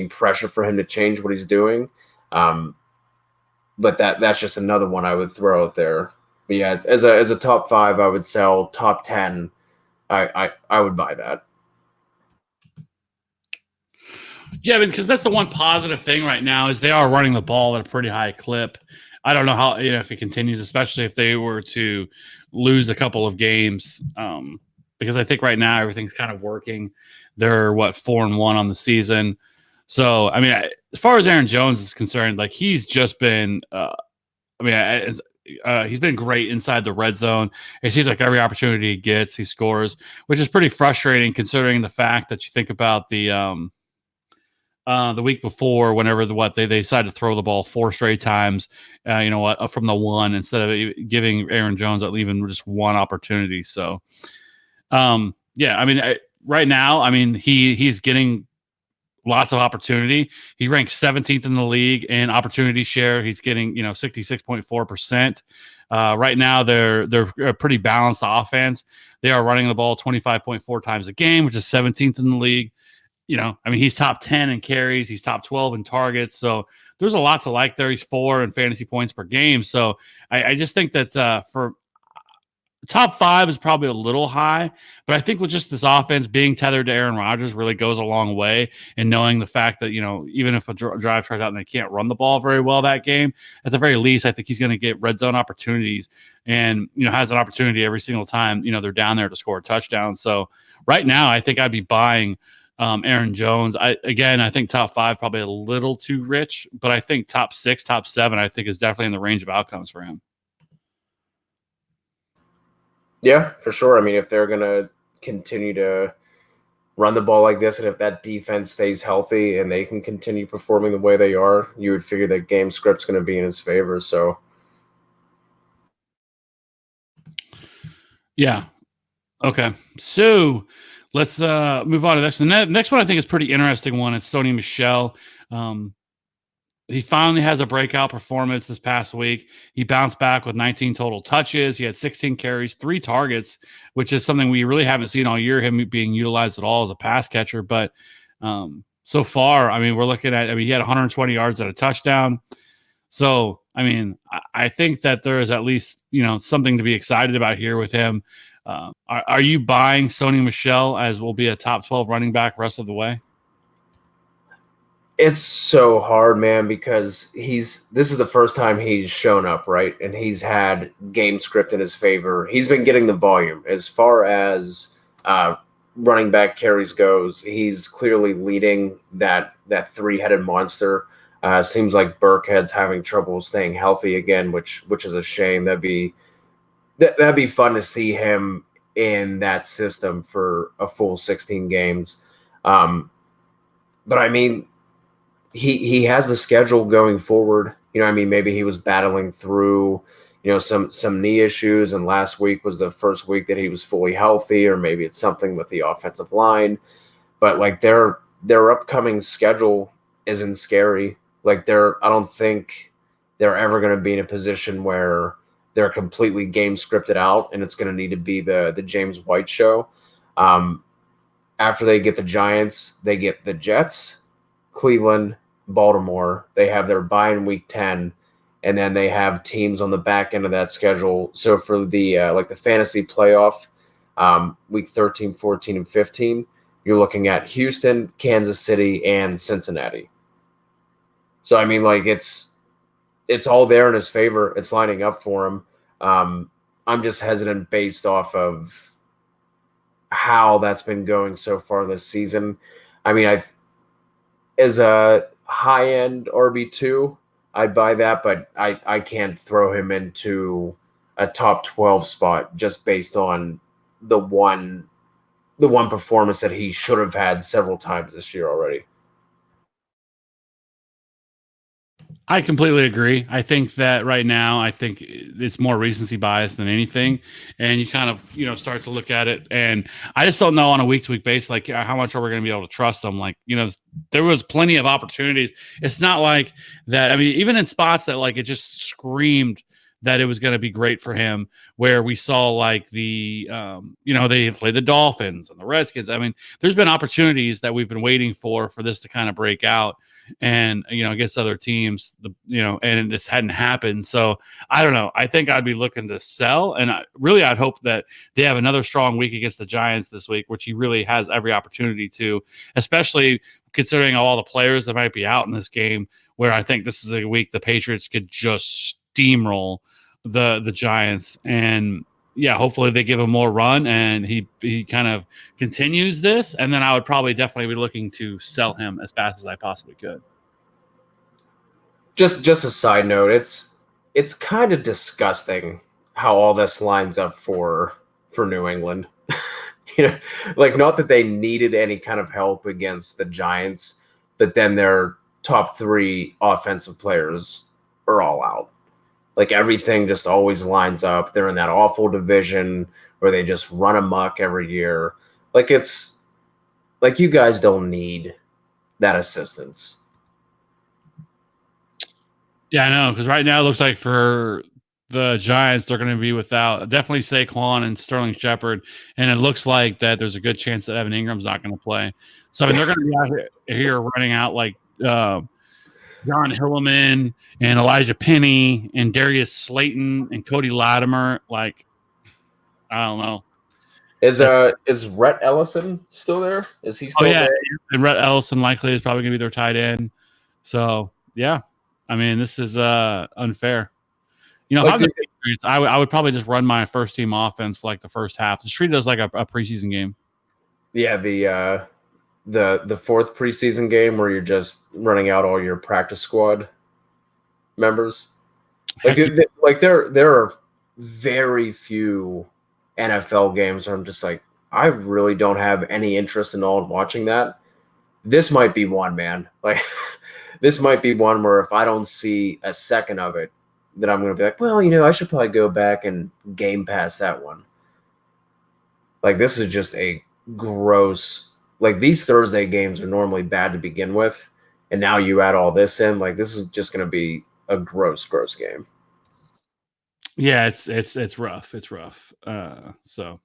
pressure for him to change what he's doing. But that's just another one I would throw out there. But yeah, as a top 5, I would sell. Top 10, I would buy that. Yeah, because that's the one positive thing right now is they are running the ball at a pretty high clip. I don't know how if it continues, especially if they were to lose a couple of games, because I think right now everything's kind of working. They're 4-1 on the season. So I mean, as far as Aaron Jones is concerned, like he's just been, he's been great inside the red zone. It seems like every opportunity he gets, he scores, which is pretty frustrating considering the fact that you think about the week before, whenever they decided to throw the ball 4 straight times, from the 1 instead of giving Aaron Jones even just 1 opportunity. So, right now, he's getting lots of opportunity. He ranks 17th in the league in opportunity share. He's getting 66.4%. Right now, they're a pretty balanced offense. They are running the ball 25.4 times a game, which is 17th in the league. He's top 10 in carries. He's top 12 in targets. So there's a lot to like there. He's 4 in fantasy points per game. So I just think that for top 5 is probably a little high, but I think with just this offense being tethered to Aaron Rodgers really goes a long way. And knowing the fact that, even if a drive tries out and they can't run the ball very well that game, at the very least, I think he's going to get red zone opportunities and, has an opportunity every single time, they're down there to score a touchdown. So right now, I think I'd be buying Aaron Jones. I think top 5 probably a little too rich, but I think top 6, top 7, I think is definitely in the range of outcomes for him. Yeah, for sure. If they're going to continue to run the ball like this, and if that defense stays healthy and they can continue performing the way they are, you would figure that game script's going to be in his favor. So, yeah. Okay. So let's move on to the next. The next one I think is pretty interesting one. It's Sony Michel. He finally has a breakout performance this past week. He bounced back with 19 total touches. He had 16 carries, 3 targets, which is something we really haven't seen all year, him being utilized at all as a pass catcher. But so far, we're looking at, he had 120 yards and a touchdown. So, I think that there is at least, something to be excited about here with him. Are you buying Sony Michel as will be a top 12 running back rest of the way? It's so hard, man, because this is the first time he's shown up, right? And he's had game script in his favor. He's been getting the volume. As far as running back carries goes, he's clearly leading that three-headed monster. Seems like Burkhead's having trouble staying healthy again, which is a shame. That'd be fun to see him in that system for a full 16 games. But I mean, he has the schedule going forward. I mean, maybe he was battling through, some knee issues, and last week was the first week that he was fully healthy, or maybe it's something with the offensive line. But like their upcoming schedule isn't scary. Like I don't think they're ever going to be in a position where they're completely game scripted out, and it's going to need to be the James White show. After they get the Giants, they get the Jets, Cleveland, Baltimore. They have their bye in week 10, and then they have teams on the back end of that schedule. So for the the fantasy playoff, week 13, 14, and 15, you're looking at Houston, Kansas City, and Cincinnati. So I mean, like it's all there in his favor. It's lining up for him. I'm just hesitant based off of how that's been going so far this season. I mean, as a high-end RB2, I'd buy that, but I can't throw him into a top 12 spot just based on the one performance that he should have had several times this year already. I completely agree. I think that right now, I think it's more recency bias than anything. And you kind of, start to look at it. And I just don't know on a week-to-week basis, like how much are we going to be able to trust them? Like, there was plenty of opportunities. It's not like that. I mean, even in spots that like it just screamed that it was going to be great for him, where we saw like they played the Dolphins and the Redskins. I mean, there's been opportunities that we've been waiting for this to kind of break out. And against other teams, and it just hadn't happened. So I don't know. I think I'd be looking to sell, and I'd hope that they have another strong week against the Giants this week, which he really has every opportunity to, especially considering all the players that might be out in this game. Where I think this is a week the Patriots could just steamroll the Giants, and yeah, hopefully they give him more run and he kind of continues this. And then I would probably definitely be looking to sell him as fast as I possibly could. Just a side note, it's kind of disgusting how all this lines up for New England. Like not that they needed any kind of help against the Giants, but then their top 3 offensive players are all out. Like everything just always lines up. They're in that awful division where they just run amok every year. Like it's like you guys don't need that assistance. Yeah, I know. Because right now it looks like for the Giants, they're going to be without definitely Saquon and Sterling Shepard. And it looks like that there's a good chance that Evan Ingram's not going to play. So I mean, they're going to be out here running out like John Hillman and Elijah Penny and Darius Slayton and Cody Latimer. Like, I don't know. Is Rhett Ellison still there? Is he still there? And Rhett Ellison likely is probably going to be their tight end. So, yeah. I mean, this is unfair. If I'm the Patriots, I would probably just run my first team offense for like the first half. Just treat it as like a preseason game. Yeah, the fourth preseason game where you're just running out all your practice squad members. Like there are very few NFL games where I'm just like, I really don't have any interest in watching that. This might be one, man. Like this might be one where if I don't see a second of it, that I'm going to be like, well, I should probably go back and game pass that one. Like this is just a gross. Like these Thursday games are normally bad to begin with, and now you add all this in. Like this is just going to be a gross game. Yeah, it's rough. It's rough. So,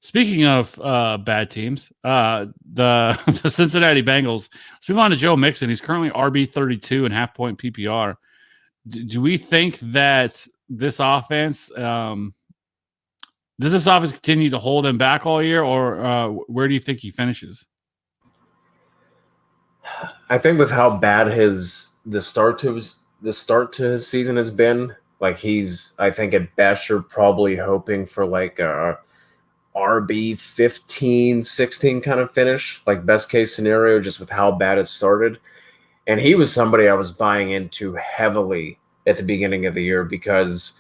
speaking of bad teams, the Cincinnati Bengals. Let's move on to Joe Mixon. He's currently RB32 and half-point PPR. Do we think that this offense does this offense continue to hold him back all year, or where do you think he finishes? I think with how bad the start to his season has been, like I think at best you're probably hoping for like a RB 15, 16 kind of finish, like best case scenario, just with how bad it started. And he was somebody I was buying into heavily at the beginning of the year because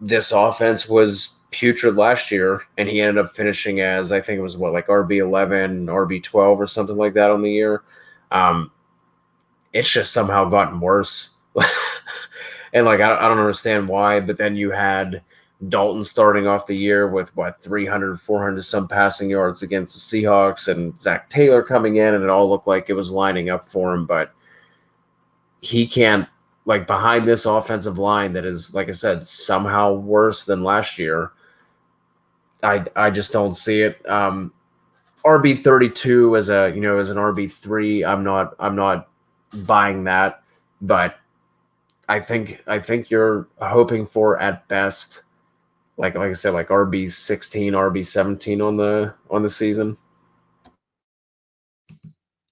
this offense was putrid last year, and he ended up finishing as, I think it was like RB11, RB12 or something like that on the year. It's just somehow gotten worse. And like, I don't understand why, but then you had Dalton starting off the year with 300, 400 some passing yards against the Seahawks, and Zach Taylor coming in, and it all looked like it was lining up for him, but he can't, like, behind this offensive line that is, like I said, somehow worse than last year. I just don't see it. RB32 as an RB3, I'm not buying that, but I think you're hoping for at best, like I said, like RB16, RB17 on the season.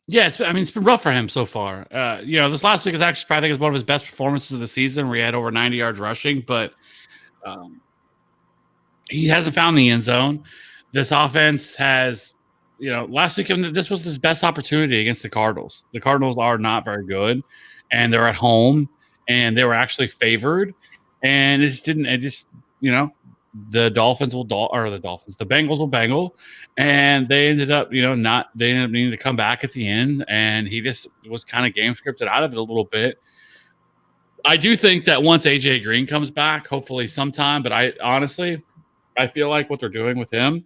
Yeah, it's been rough for him so far. This last week is actually probably, I think, is one of his best performances of the season, where he had over 90 yards rushing, but he hasn't found the end zone. This offense has, last week this was his best opportunity against the Cardinals. The Cardinals are not very good, and they're at home, and they were actually favored, and the Bengals will bangle, and they ended up, they ended up needing to come back at the end, and he just was kind of game scripted out of it a little bit. I do think that once AJ Green comes back, hopefully sometime, but I feel like what they're doing with him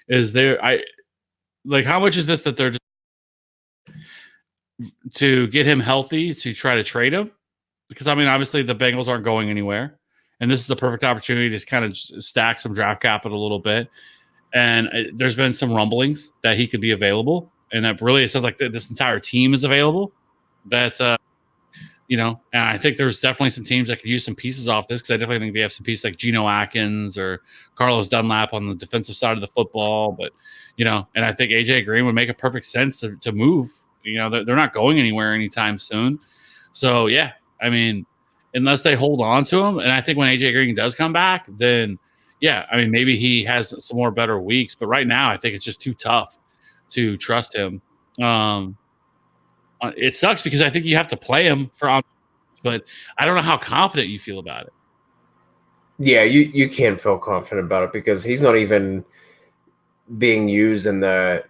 is how much is this that they're just to get him healthy to try to trade him? Because obviously the Bengals aren't going anywhere, and this is a perfect opportunity to kind of stack some draft capital a little bit. And there's been some rumblings that he could be available, and that really, it sounds like this entire team is available. That and I think there's definitely some teams that could use some pieces off this, because I definitely think they have some pieces like Geno Atkins or Carlos Dunlap on the defensive side of the football. But and I think AJ Green would make a perfect sense to move. They're not going anywhere anytime soon. So yeah, unless they hold on to him, and I think when AJ Green does come back, then yeah, maybe he has some more better weeks. But right now, I think it's just too tough to trust him. It sucks because I think you have to play him but I don't know how confident you feel about it. Yeah, you can't feel confident about it because he's not even being used in the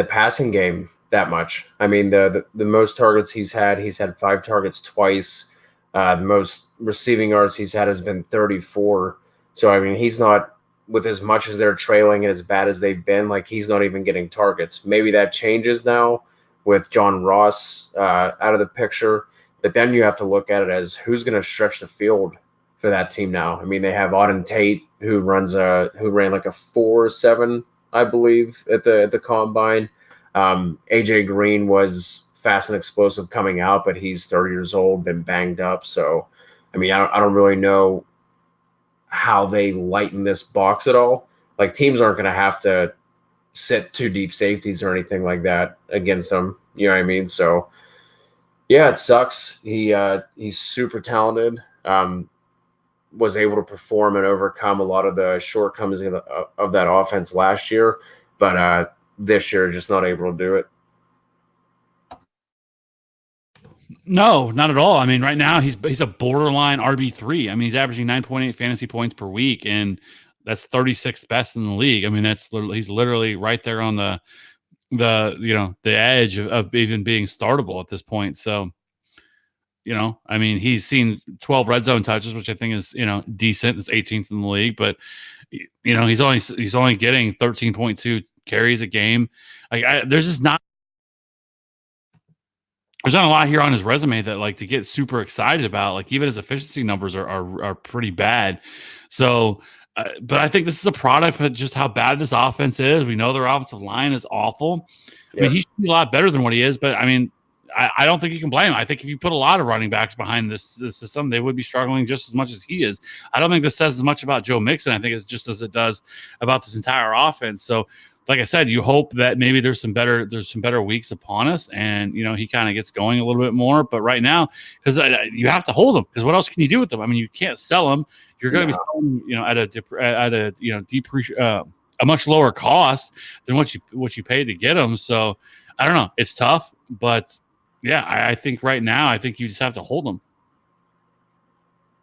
passing game that much. The most targets he's had 5 targets twice. The most receiving yards he's had has been 34. So he's not, with as much as they're trailing and as bad as they've been, like, he's not even getting targets. Maybe that changes now with John Ross out of the picture. But then you have to look at it as who's going to stretch the field for that team now. They have Auden Tate, who ran like a 4.7, I believe, at the combine. AJ Green was fast and explosive coming out, but he's 30 years old, been banged up. So, I don't really know how they lighten this box at all. Like, teams aren't going to have to sit 2 deep safeties or anything like that against them. You know what I mean? So, yeah, it sucks. He's super talented. Was able to perform and overcome a lot of the shortcomings of that offense last year, but this year just not able to do it. No, not at all. Right now he's a borderline RB3. He's averaging 9.8 fantasy points per week, and that's 36th best in the league. He's literally right there on the edge of even being startable at this point. So, he's seen 12 red zone touches, which I think is, decent. It's 18th in the league, but he's only getting 13.2 carries a game. There's not a lot here on his resume that, like, to get super excited about. Like, even his efficiency numbers are pretty bad. So, but I think this is a product of just how bad this offense is. We know their offensive line is awful. Yeah. He should be a lot better than what he is, but I don't think you can blame him. I think if you put a lot of running backs behind this system, they would be struggling just as much as he is. I don't think this says as much about Joe Mixon. I think it's just as it does about this entire offense. So, like I said, you hope that maybe there's some better weeks upon us, and he kind of gets going a little bit more. But right now, because you have to hold him, because what else can you do with them? You can't sell them. You're going to be selling, at a a much lower cost than what you paid to get him. So I don't know. It's tough, but yeah, I think right now, I think you just have to hold him.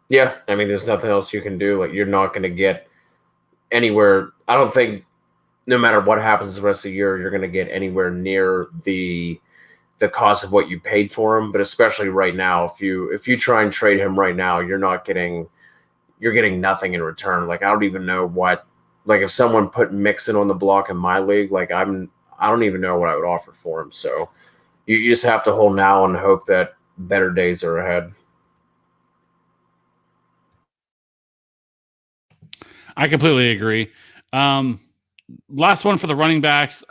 Yeah, I mean, there's nothing else you can do. Like, you're not going to get anywhere. I don't think, no matter what happens the rest of the year, you're going to get anywhere near the cost of what you paid for him. But especially right now, if you try and trade him right now, you're getting nothing in return. Like, I don't even know what. Like, if someone put Mixon on the block in my league, like, I don't even know what I would offer for him. So you just have to hold now and hope that better days are ahead. I completely agree. Last one for the running backs.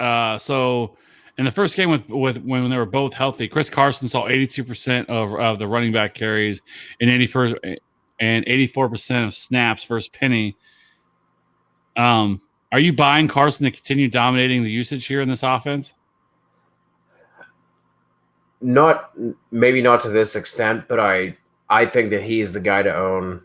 So in the first game with when they were both healthy, Chris Carson saw 82% of the running back carries and 84% of snaps versus Penny. Are you buying Carson to continue dominating the usage here in this offense? Maybe not to this extent, but I think that he is the guy to own.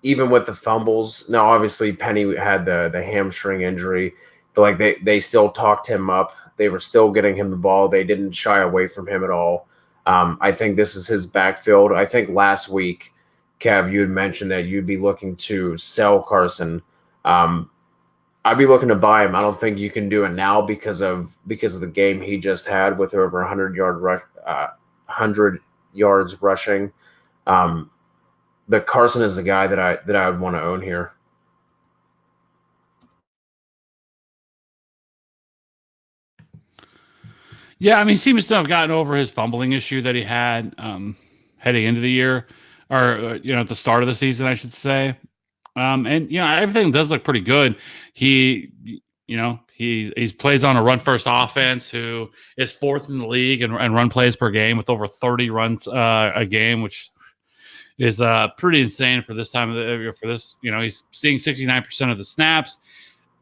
Even with the fumbles. Now, obviously, Penny had the hamstring injury, but like they still talked him up. They were still getting him the ball. They didn't shy away from him at all. I think this is his backfield. I think last week, Kev, you had mentioned that you'd be looking to sell Carson. I'd be looking to buy him. I don't think you can do it now because of the game he just had with over 100 yards rushing. But Carson is the guy that I would want to own here. Yeah, I mean, he seems to have gotten over his fumbling issue that he had heading into the year, or at the start of the season, I should say. And everything does look pretty good. He plays on a run first offense who is fourth in the league and run plays per game with over 30 runs a game, which is pretty insane for this time of the for this. He's seeing 69% of the snaps.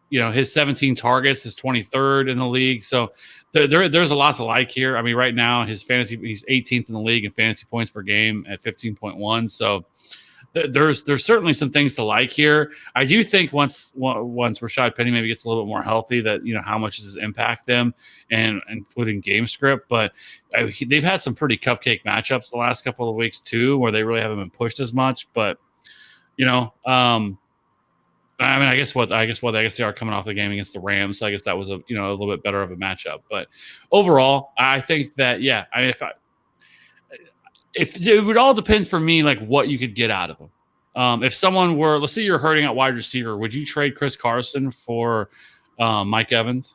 His 17 targets is 23rd in the league. So there's a lot to like here. I mean, right now he's 18th in the league in fantasy points per game at 15.1. So there's certainly some things to like here. I do think once Rashad Penny maybe gets a little bit more healthy, that how much does this impact them, and including game script. But they've had some pretty cupcake matchups the last couple of weeks too, where they really haven't been pushed as much. But I mean, I guess they are coming off the game against the Rams, so I guess that was a little bit better of a matchup. But overall, I think that I mean, if it would all depend for me, like what you could get out of them. If someone were, let's say you're hurting at wide receiver, would you trade Chris Carson for Mike Evans?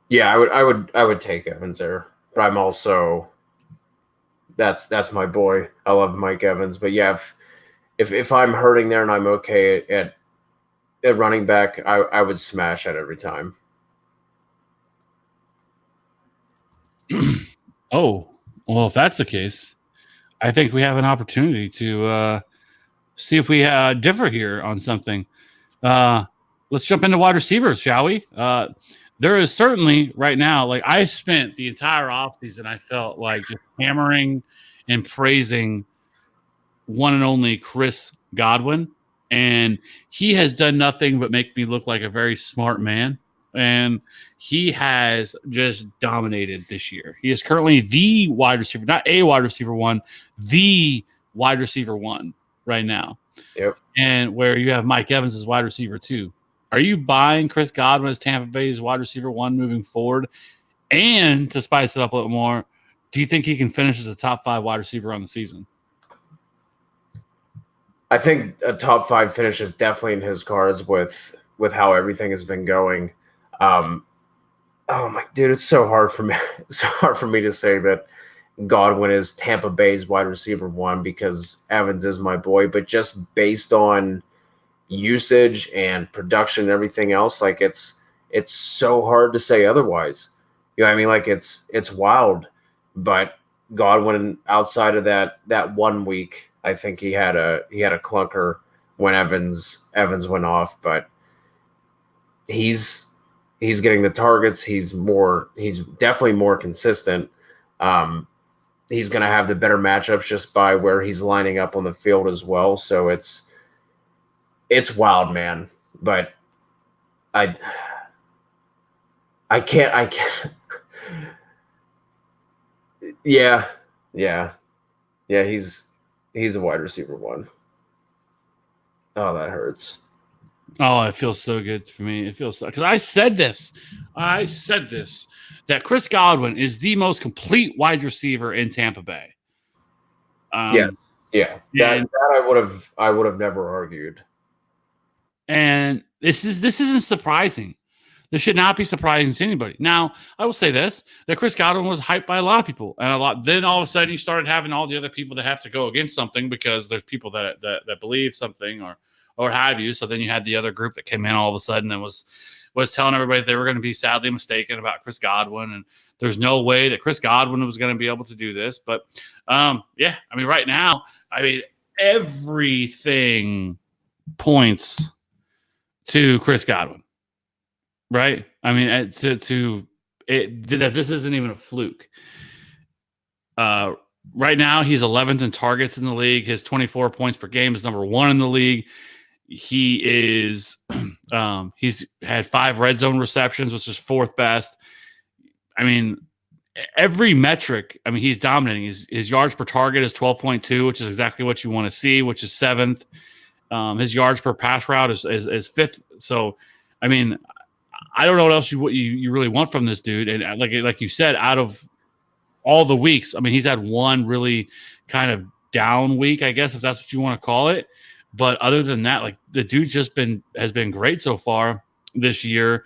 Yeah, I would take Evans there, but I'm also that's my boy. I love Mike Evans, but yeah, if I'm hurting there and I'm okay at running back, I would smash that every time. Oh, well, if that's the case, I think we have an opportunity to see if we differ here on something. Let's jump into wide receivers, shall we? There is certainly right now, like I spent the entire offseason, I felt like just hammering and praising one and only Chris Godwin. And he has done nothing but make me look like a very smart man. And he has just dominated this year. He is currently the wide receiver, not a wide receiver one, the wide receiver one right now. Yep. And where you have Mike Evans as wide receiver two. Are you buying Chris Godwin as Tampa Bay's wide receiver one moving forward? And to spice it up a little more, do you think he can finish as a top 5 wide receiver on the season? I think a top 5 finish is definitely in his cards with how everything has been going. Oh my dude, it's so hard for me. It's so hard for me to say that Godwin is Tampa Bay's wide receiver one because Evans is my boy, but just based on usage and production and everything else, like it's so hard to say otherwise. You know what I mean? Like it's wild. But Godwin, outside of that 1 week, I think he had a clunker when Evans went off, but he's getting the targets. He's definitely more consistent. He's going to have the better matchups just by where he's lining up on the field as well. So it's wild, man. But I can't. Yeah, yeah, yeah. He's a wide receiver one. Oh, that hurts. Oh, it feels so good for me. It feels so because I said this that Chris Godwin is the most complete wide receiver in Tampa Bay. Yes, yeah. That And I would have never argued. and this isn't surprising. This should not be surprising to anybody. Now, I will say this: that Chris Godwin was hyped by a lot of people, and a lot. Then all of a sudden, you started having all the other people that have to go against something because there's people that believe something or have you. So then you had the other group that came in all of a sudden and was telling everybody they were going to be sadly mistaken about Chris Godwin, and there's no way that Chris Godwin was going to be able to do this. But yeah, I mean, right now, I mean, everything points to Chris Godwin. Right? I mean, that this isn't even a fluke. Right now, he's 11th in targets in the league. His 24 points per game is number 1 in the league. He is he's had 5 red zone receptions, which is 4th best. I mean, every metric. I mean, he's dominating. His yards per target is 12.2, which is exactly what you want to see, which is 7th. His yards per pass route is 5th. So, I mean, I don't know what else you really want from this dude. And like you said, out of all the weeks, I mean, he's had one really kind of down week, I guess, if that's what you want to call it. But other than that, like the dude has been great so far this year.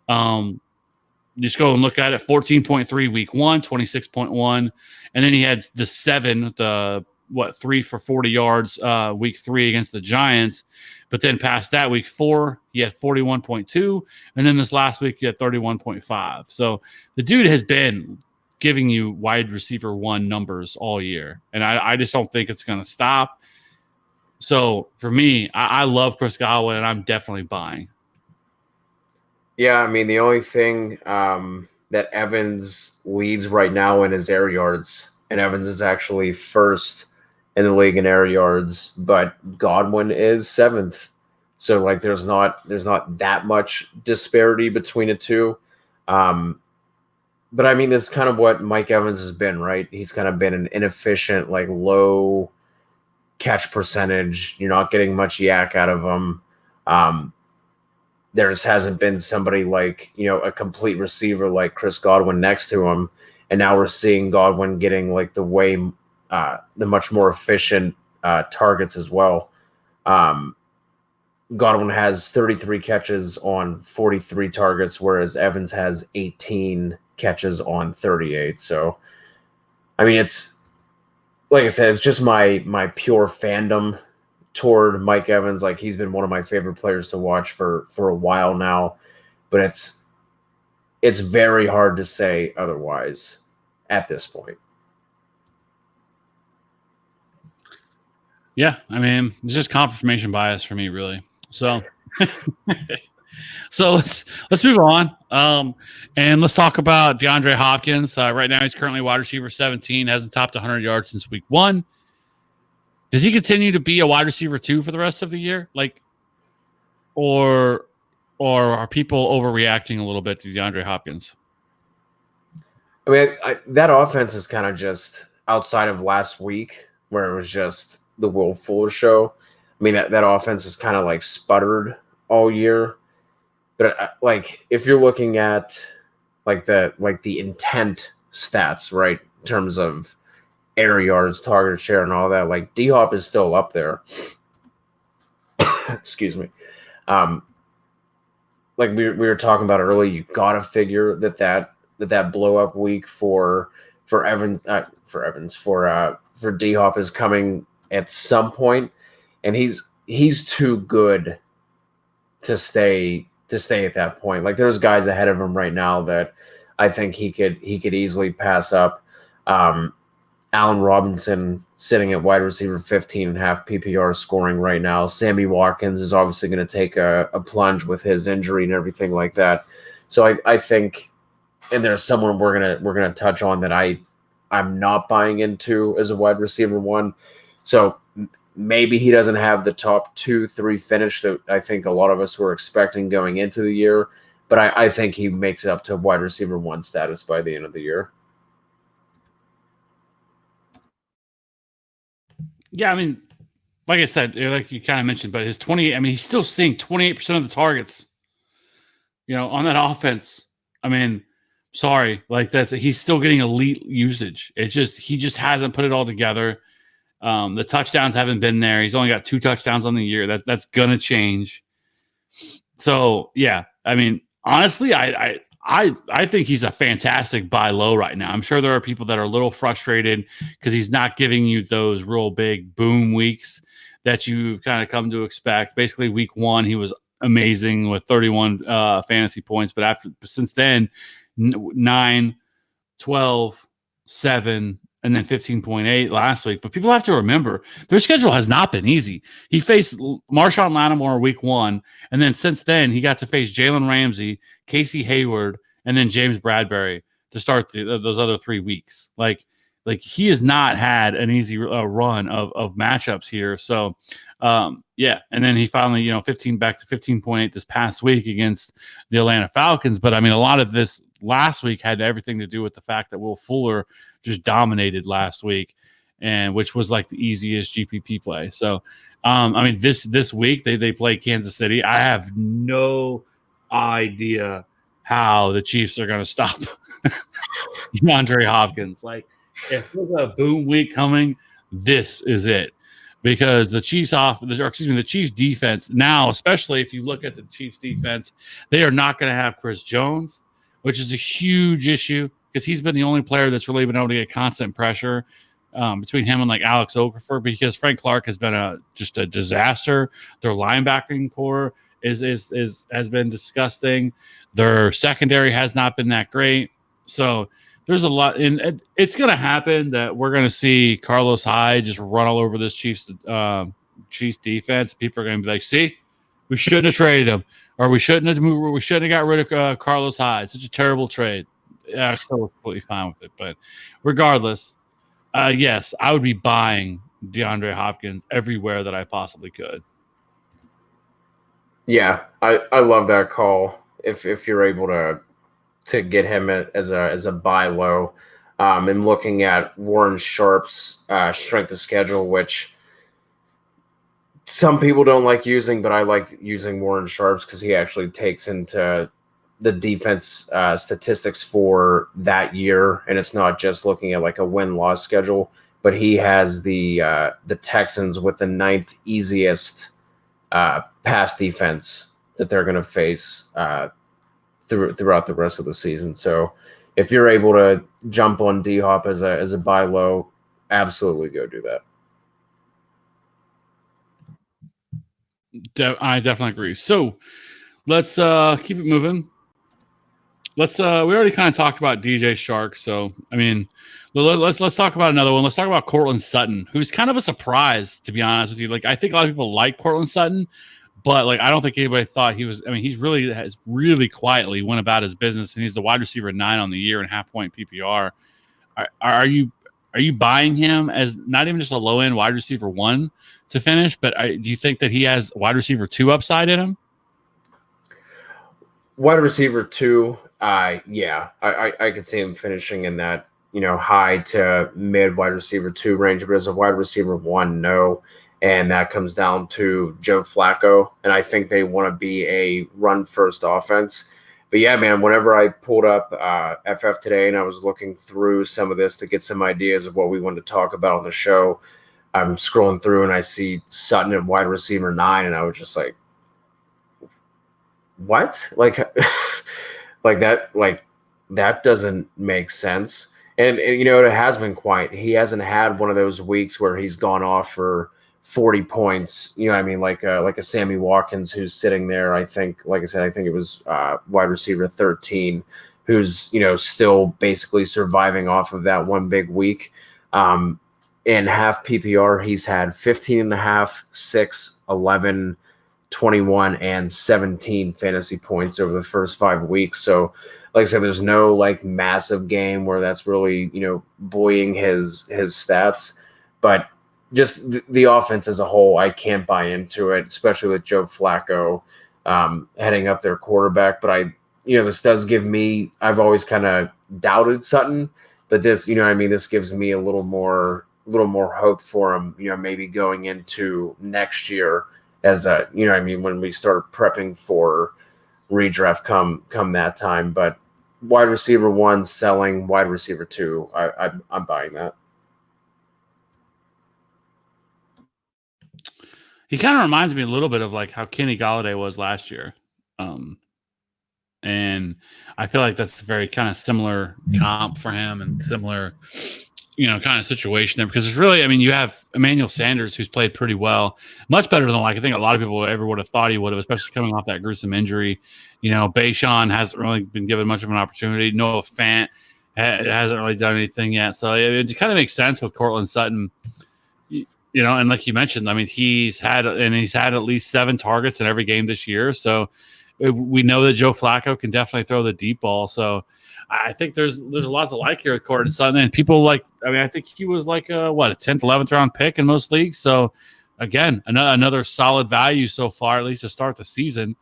Just go and look at it: 14.3 week 1, 26.1, and then he had the 3 for 40 yards week 3 against the Giants. But then past that, week 4, he had 41.2. And then this last week, he had 31.5. So the dude has been giving you wide receiver 1 numbers all year. And I just don't think it's going to stop. So for me, I love Chris Godwin, and I'm definitely buying. Yeah, I mean, the only thing that Evans leads right now in his air yards, and Evans is actually first in the league in air yards, but Godwin is 7th. So like there's not that much disparity between the two. But I mean, that's kind of what Mike Evans has been, right? He's kind of been an inefficient, like low catch percentage. You're not getting much yak out of him. There just hasn't been somebody like, a complete receiver like Chris Godwin next to him. And now we're seeing Godwin getting like the much more efficient targets as well. Godwin has 33 catches on 43 targets, whereas Evans has 18 catches on 38. So, I mean, it's like I said, it's just my pure fandom toward Mike Evans. Like he's been one of my favorite players to watch for a while now, but it's very hard to say otherwise at this point. Yeah, I mean, it's just confirmation bias for me, really. So, so let's move on, and let's talk about DeAndre Hopkins. Right now, he's currently wide receiver 17, hasn't topped 100 yards since week 1. Does he continue to be a wide receiver 2 for the rest of the year? Like, or are people overreacting a little bit to DeAndre Hopkins? I mean, that offense is kind of just outside of last week where it was just the Will Fuller show. I mean, that offense is kind of like sputtered all year. But like, if you're looking at like the intent stats, right, in terms of air yards, target share, and all that, like D-Hop is still up there. Excuse me. Like we were talking about earlier, you gotta figure that blow up week for D-Hop is coming at some point, and he's too good to stay at that point. Like there's guys ahead of him right now that I think he could easily pass up. Allen Robinson sitting at wide receiver 15.5 PPR scoring right now. Sammy Watkins is obviously going to take a plunge with his injury and everything like that. So I think, and there's someone we're gonna touch on that I'm not buying into as a wide receiver 1. So maybe he doesn't have the top 2-3 finish that I think a lot of us were expecting going into the year, but I think he makes it up to wide receiver 1 status by the end of the year. Yeah, I mean, like I said, like you kind of mentioned, but his 20, I mean, he's still seeing 28% of the targets, on that offense. I mean, sorry, like he's still getting elite usage. He just hasn't put it all together. The touchdowns haven't been there. He's only got 2 touchdowns on the year. That's gonna change. So yeah, I mean, honestly, I think he's a fantastic buy low right now. I'm sure there are people that are a little frustrated because he's not giving you those real big boom weeks that you've kind of come to expect. Basically, week 1 he was amazing with 31 fantasy points, but since then 9, 12, 7, and then 15.8 last week. But people have to remember their schedule has not been easy. He faced Marshawn Lattimore week 1, and then since then he got to face Jalen Ramsey, Casey Hayward, and then James Bradbury to start those other 3 weeks. Like he has not had an easy run of matchups here. So yeah, and then he finally 15 back to 15.8 this past week against the Atlanta Falcons. But I mean, a lot of this last week had everything to do with the fact that Will Fuller just dominated last week, and which was like the easiest GPP play. So I mean, this week they play Kansas City. I have no idea how the Chiefs are going to stop DeAndre Hopkins. Like, if there's a boom week coming, this is it. Because the Chiefs the Chiefs defense now, especially if you look at the Chiefs defense, they are not going to have Chris Jones, which is a huge issue because he's been the only player that's really been able to get constant pressure between him and like Alex Okafor, because Frank Clark has been just a disaster. Their linebacking core has been disgusting. Their secondary has not been that great. So there's a lot, and it's going to happen that we're going to see Carlos Hyde just run all over this Chiefs defense. People are going to be like, "See, we shouldn't have traded him, or we shouldn't have got rid of Carlos Hyde. Such a terrible trade." Yeah, I'm still completely fine with it. But regardless, yes, I would be buying DeAndre Hopkins everywhere that I possibly could. Yeah, I love that call. If you're able to get him as a buy low, and looking at Warren Sharp's strength of schedule, which some people don't like using, but I like using Warren Sharp's because he actually takes into the defense statistics for that year, and it's not just looking at like a win-loss schedule, but he has the Texans with the 9th easiest pass defense that they're going to face throughout the rest of the season. So if you're able to jump on D-Hop as a buy low, absolutely go do that. I definitely agree. So let's keep it moving. We already kind of talked about DJ Chark. So, I mean, let's talk about another one. Let's talk about Courtland Sutton, who's kind of a surprise, to be honest with you. Like, I think a lot of people like Courtland Sutton, but like, I don't think anybody thought he was. I mean, has really quietly went about his business, and he's the wide receiver 9 on the year and half-point PPR. Are you buying him as not even just a low-end wide receiver 1 to finish, but do you think that he has wide receiver 2 upside in him? Wide receiver 2, yeah, I could see him finishing in that high to mid wide receiver 2 range, but as a wide receiver 1, no. And that comes down to Joe Flacco, and I think they want to be a run-first offense. But yeah, man, whenever I pulled up FF today and I was looking through some of this to get some ideas of what we wanted to talk about on the show, I'm scrolling through and I see Sutton at wide receiver 9, and I was just like, what? Like, that doesn't make sense. And it has been quiet. He hasn't had one of those weeks where he's gone off for 40 points. I mean, like a Sammy Watkins who's sitting there. I think, like I said, I think it was wide receiver 13, who's still basically surviving off of that one big week. In half PPR, he's had 15.5, 6, 11, 21, and 17 fantasy points over the first 5 weeks. So, like I said, there's no like massive game where that's really buoying his stats, but just the offense as a whole, I can't buy into it, especially with Joe Flacco heading up their quarterback. But this does give me, I've always kind of doubted Sutton, but this, this gives me a little more hope for him, maybe going into next year as when we start prepping for redraft come that time. But wide receiver 1 selling, wide receiver 2, I'm buying that. He kind of reminds me a little bit of like how Kenny Golladay was last year. And I feel like that's a very kind of similar comp for him and similar, kind of situation there, because there's really, you have Emmanuel Sanders, who's played pretty well, much better than I think a lot of people ever would have thought he would have, especially coming off that gruesome injury. Bayshon hasn't really been given much of an opportunity. Noah Fant hasn't really done anything yet. So it kind of makes sense with Courtland Sutton. And like you mentioned, he's had at least 7 targets in every game this year. So we know that Joe Flacco can definitely throw the deep ball. So I think there's lots of like here with Courtland Sutton, and people I think he was like a 10th, 11th round pick in most leagues. So again, another solid value so far, at least to start the season,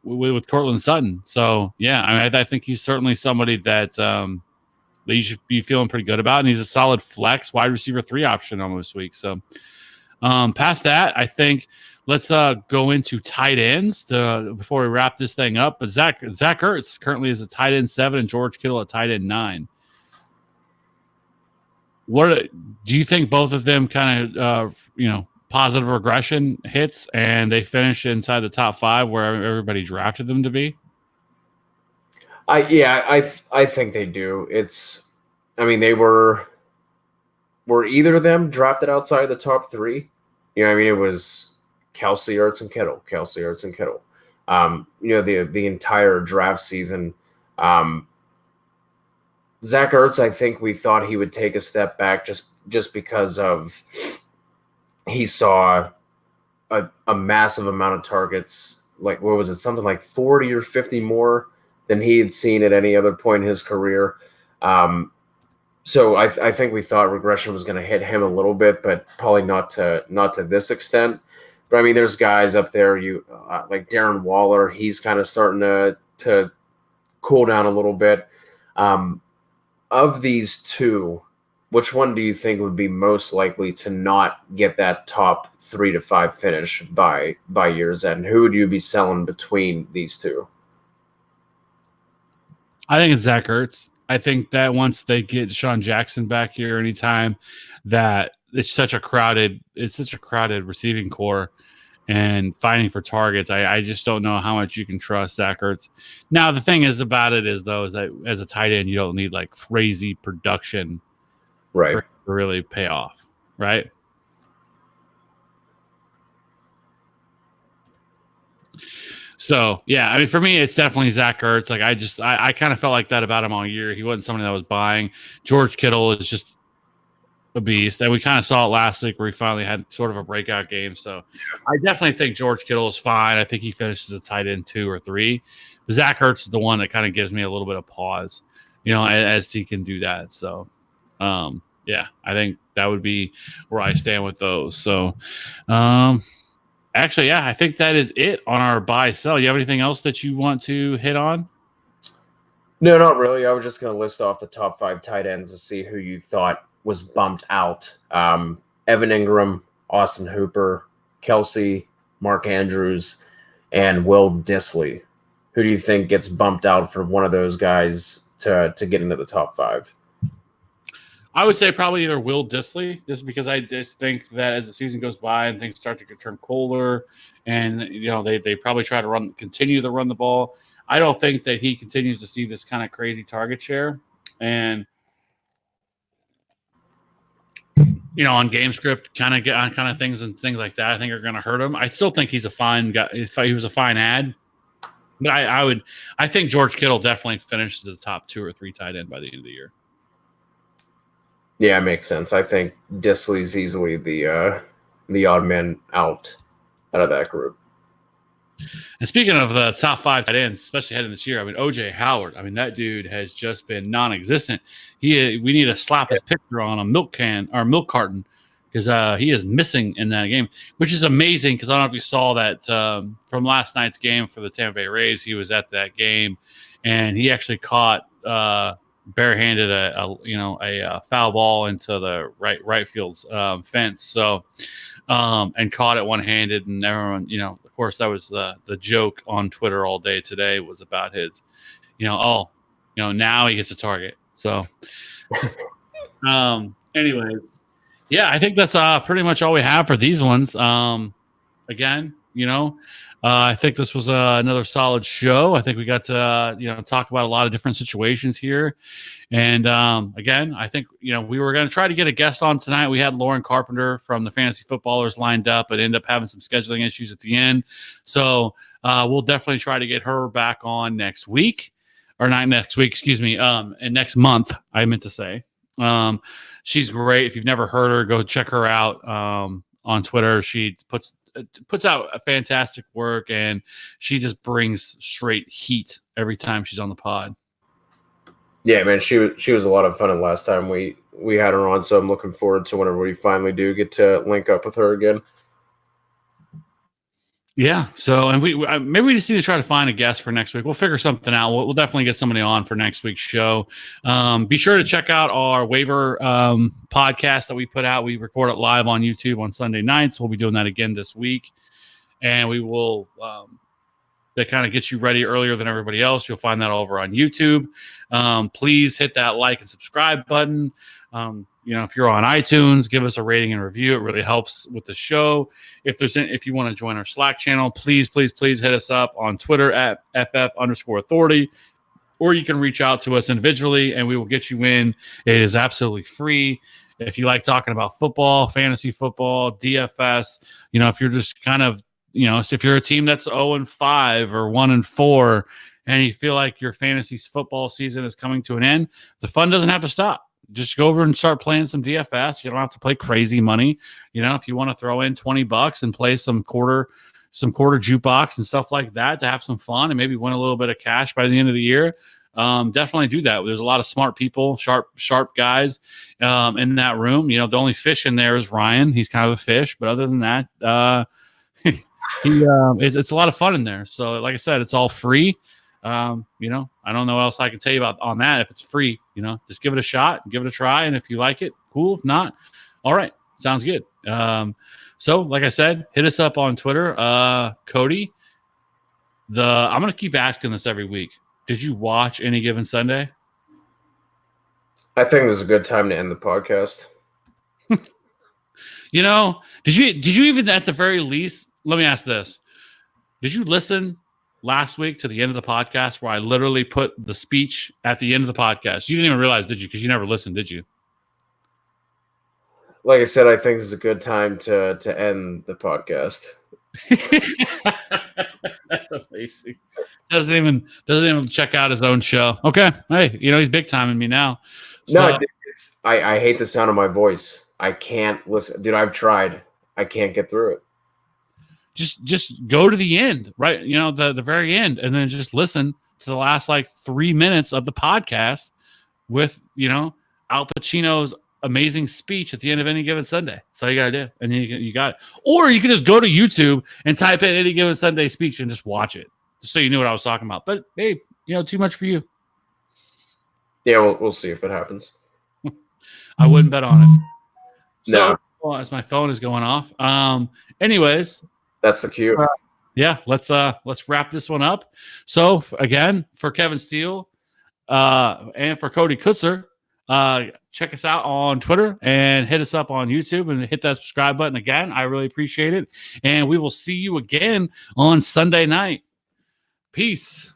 with Courtland Sutton. So yeah, I think he's certainly somebody that you should be feeling pretty good about, and he's a solid flex wide receiver 3 option on most weeks. So past that, I think let's go into tight ends before we wrap this thing up. But Zach Ertz currently is a tight end 7 and George Kittle a tight end 9. What do you think? Both of them kind of positive regression hits, and they finish inside the top 5 where everybody drafted them to be? I think they do. They were either of them drafted outside the top 3. It was Kelce, Ertz, and Kittle. The entire draft season. Zach Ertz, I think we thought he would take a step back just because of he saw a massive amount of targets. Like, what was it? Something like 40 or 50 more than he had seen at any other point in his career. So I think we thought regression was going to hit him a little bit, but probably not to this extent. But there's guys up there, like Darren Waller. He's kind of starting to cool down a little bit. Of these 2, which one do you think would be most likely to not get that top 3 to 5 finish by year's end? Who would you be selling between these 2? I think it's Zach Ertz. I think that once they get Deshaun Jackson back here anytime, that it's such a crowded receiving core and fighting for targets. I just don't know how much you can trust Zach Ertz. Now, the thing is about it is that as a tight end, you don't need like crazy production right to really pay off, right? So yeah, for me, it's definitely Zach Ertz. Like I kind of felt like that about him all year. He wasn't somebody that was buying. George Kittle is just a beast, and we kind of saw it last week where he finally had sort of a breakout game. So I definitely think George Kittle is fine. I think he finishes a tight end 2 or 3. But Zach Ertz is the one that kind of gives me a little bit of pause, as he can do that. So I think that would be where I stand with those. So actually, I think that is it on our buy sell. You have anything else that you want to hit on? No, not really. I was just going to list off the top 5 tight ends to see who you thought was bumped out. Evan Ingram, Austin Hooper, Kelce, Mark Andrews, and Will Dissly. Who do you think gets bumped out for one of those guys to get into the top 5? I would say probably either Will Dissly, just because I just think that as the season goes by and things start to turn colder, and they probably try to continue to run the ball. I don't think that he continues to see this kind of crazy target share, and on game script kind of things and things like that, I think are going to hurt him. I still think he's a fine guy. He was a fine ad, but I think George Kittle definitely finishes as top 2 or 3 tight end by the end of the year. Yeah, it makes sense. I think Dissly's easily the odd man out of that group. And speaking of the top 5 tight ends, especially heading this year, OJ Howard. That dude has just been non-existent. We need to slap his picture on a milk can or milk carton because he is missing in that game, which is amazing because I don't know if you saw that from last night's game for the Tampa Bay Rays. He was at that game, and he actually caught barehanded a foul ball into the right field's fence. So and caught it one-handed, and everyone, of course, that was the joke on Twitter all day today was about his, now he gets a target. So, anyways. Yeah, I think that's pretty much all we have for these ones. Again, I think this was another solid show. I think we got to, talk about a lot of different situations here. And again, I think, we were going to try to get a guest on tonight. We had Lauren Carpenter from the Fantasy Footballers lined up, but ended up having some scheduling issues at the end. So we'll definitely try to get her back on next week. Or not next week, excuse me, and next month, I meant to say. She's great. If you've never heard her, go check her out on Twitter. She puts out a fantastic work, and she just brings straight heat every time she's on the pod. Yeah, man, she was a lot of fun the last time we had her on, so I'm looking forward to whenever we finally do get to link up with her again. Yeah. So, and maybe we just need to try to find a guest for next week. We'll figure something out. We'll definitely get somebody on for next week's show. Be sure to check out our waiver podcast that we put out. We record it live on YouTube on Sunday nights. We'll be doing that again this week, and we will. That kind of gets you ready earlier than everybody else. You'll find that over on YouTube. Please hit that like and subscribe button. If you're on iTunes, give us a rating and review. It really helps with the show. If you want to join our Slack channel, please hit us up on Twitter at @FF_authority, or you can reach out to us individually and we will get you in. It is absolutely free. If you like talking about football, fantasy football, DFS, if you're just kind of, if you're a team that's 0-5 or 1-4 and you feel like your fantasy football season is coming to an end, the fun doesn't have to stop. Just go over and start playing some DFS. You don't have to play crazy money. If you want to throw in $20 and play some quarter jukebox and stuff like that to have some fun and maybe win a little bit of cash by the end of the year, definitely do that. There's a lot of smart people, sharp guys in that room. The only fish in there is Ryan. He's kind of a fish, but other than that, it's a lot of fun in there. So like I said, it's all free. I don't know what else I can tell you about on that. If it's free, just give it a shot, give it a try. And if you like it, cool. If not, all right. Sounds good. So like I said, hit us up on Twitter. Cody, I'm going to keep asking this every week. Did you watch Any Given Sunday? I think it was a good time to end the podcast. Did you even at the very least, let me ask this. Did you listen last week to the end of the podcast where I literally put the speech at the end of the podcast? You didn't even realize, did you? Because you never listened, did you? Like I said, I think this is a good time to end the podcast. That's amazing. Doesn't even check out his own show. Okay. Hey, he's big timing me now. No, I hate the sound of my voice. I can't listen. Dude, I've tried. I can't get through it. Just go to the end, right? The very end, and then just listen to the last 3 minutes of the podcast with, Al Pacino's amazing speech at the end of Any Given Sunday. That's all you got to do. And then you got it. Or you can just go to YouTube and type in Any Given Sunday speech and just watch it, just so you knew what I was talking about. But hey, too much for you. Yeah, we'll see if it happens. I wouldn't bet on it. No. So, as my phone is going off. Anyways, that's the cue. Yeah, let's wrap this one up. So again, for Kevin Steele and for Cody Kutzer, check us out on Twitter and hit us up on YouTube and hit that subscribe button again. I really appreciate it. And we will see you again on Sunday night. Peace.